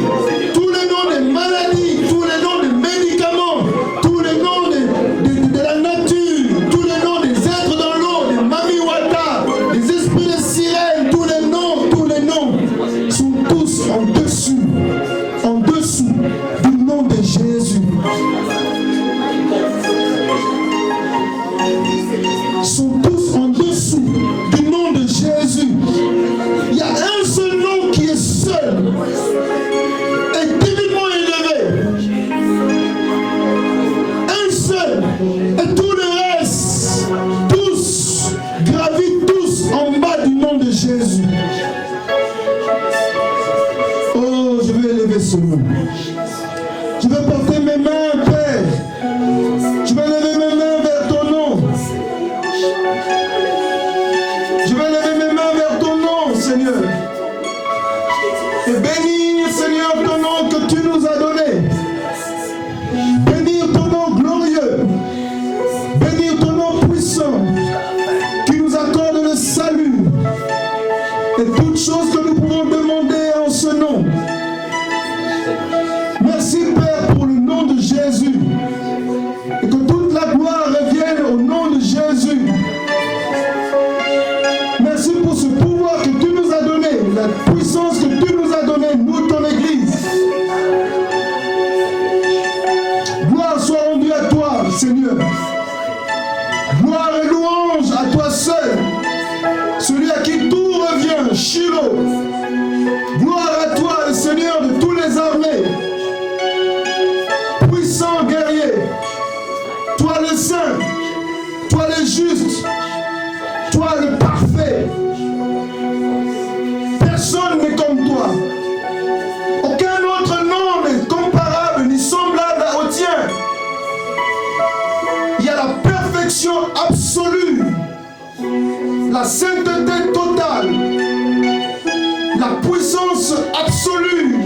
tous les noms des maladies, tous les noms des médicaments, tous les noms de la nature, tous les noms des êtres dans l'eau, des mamiwata, des esprits de sirène, tous les noms sont tous en dessous du nom de Jésus. Sont tous en dessous du nom de Jésus. Il y a un seul nom qui est seul et divinement élevé. Un seul. Et tout le reste, tous, gravitent tous en bas du nom de Jésus. Oh, je vais élever ce nom. Je vais porter mes mains, Père. Je vais lever mes mains vers ton nom. Je vais lever mes mains vers ton nom, Seigneur. Et bénir, Seigneur, ton nom que tu nous as donné. Bénir ton nom glorieux. Bénir ton nom puissant qui nous accorde le salut. Et toutes choses que nous pouvons demander en ce nom. Merci, Père, pour le nom de Jésus. Et que toute la gloire revienne au nom de Jésus. Merci pour ce pouvoir que tu nous as donné, la puissance que tu nous as donnée, nous, ton Église. Gloire soit rendue à toi, Seigneur. Gloire et louange à toi seul, celui à qui tout revient, Shiloh. Gloire à toi, le Seigneur de tous les armées. Puissant guerrier, toi le saint, toi le juste, toi le parfait. Personne n'est comme toi. Aucun autre nom n'est comparable ni semblable au tien. Il y a la perfection absolue, la sainteté totale, la puissance absolue,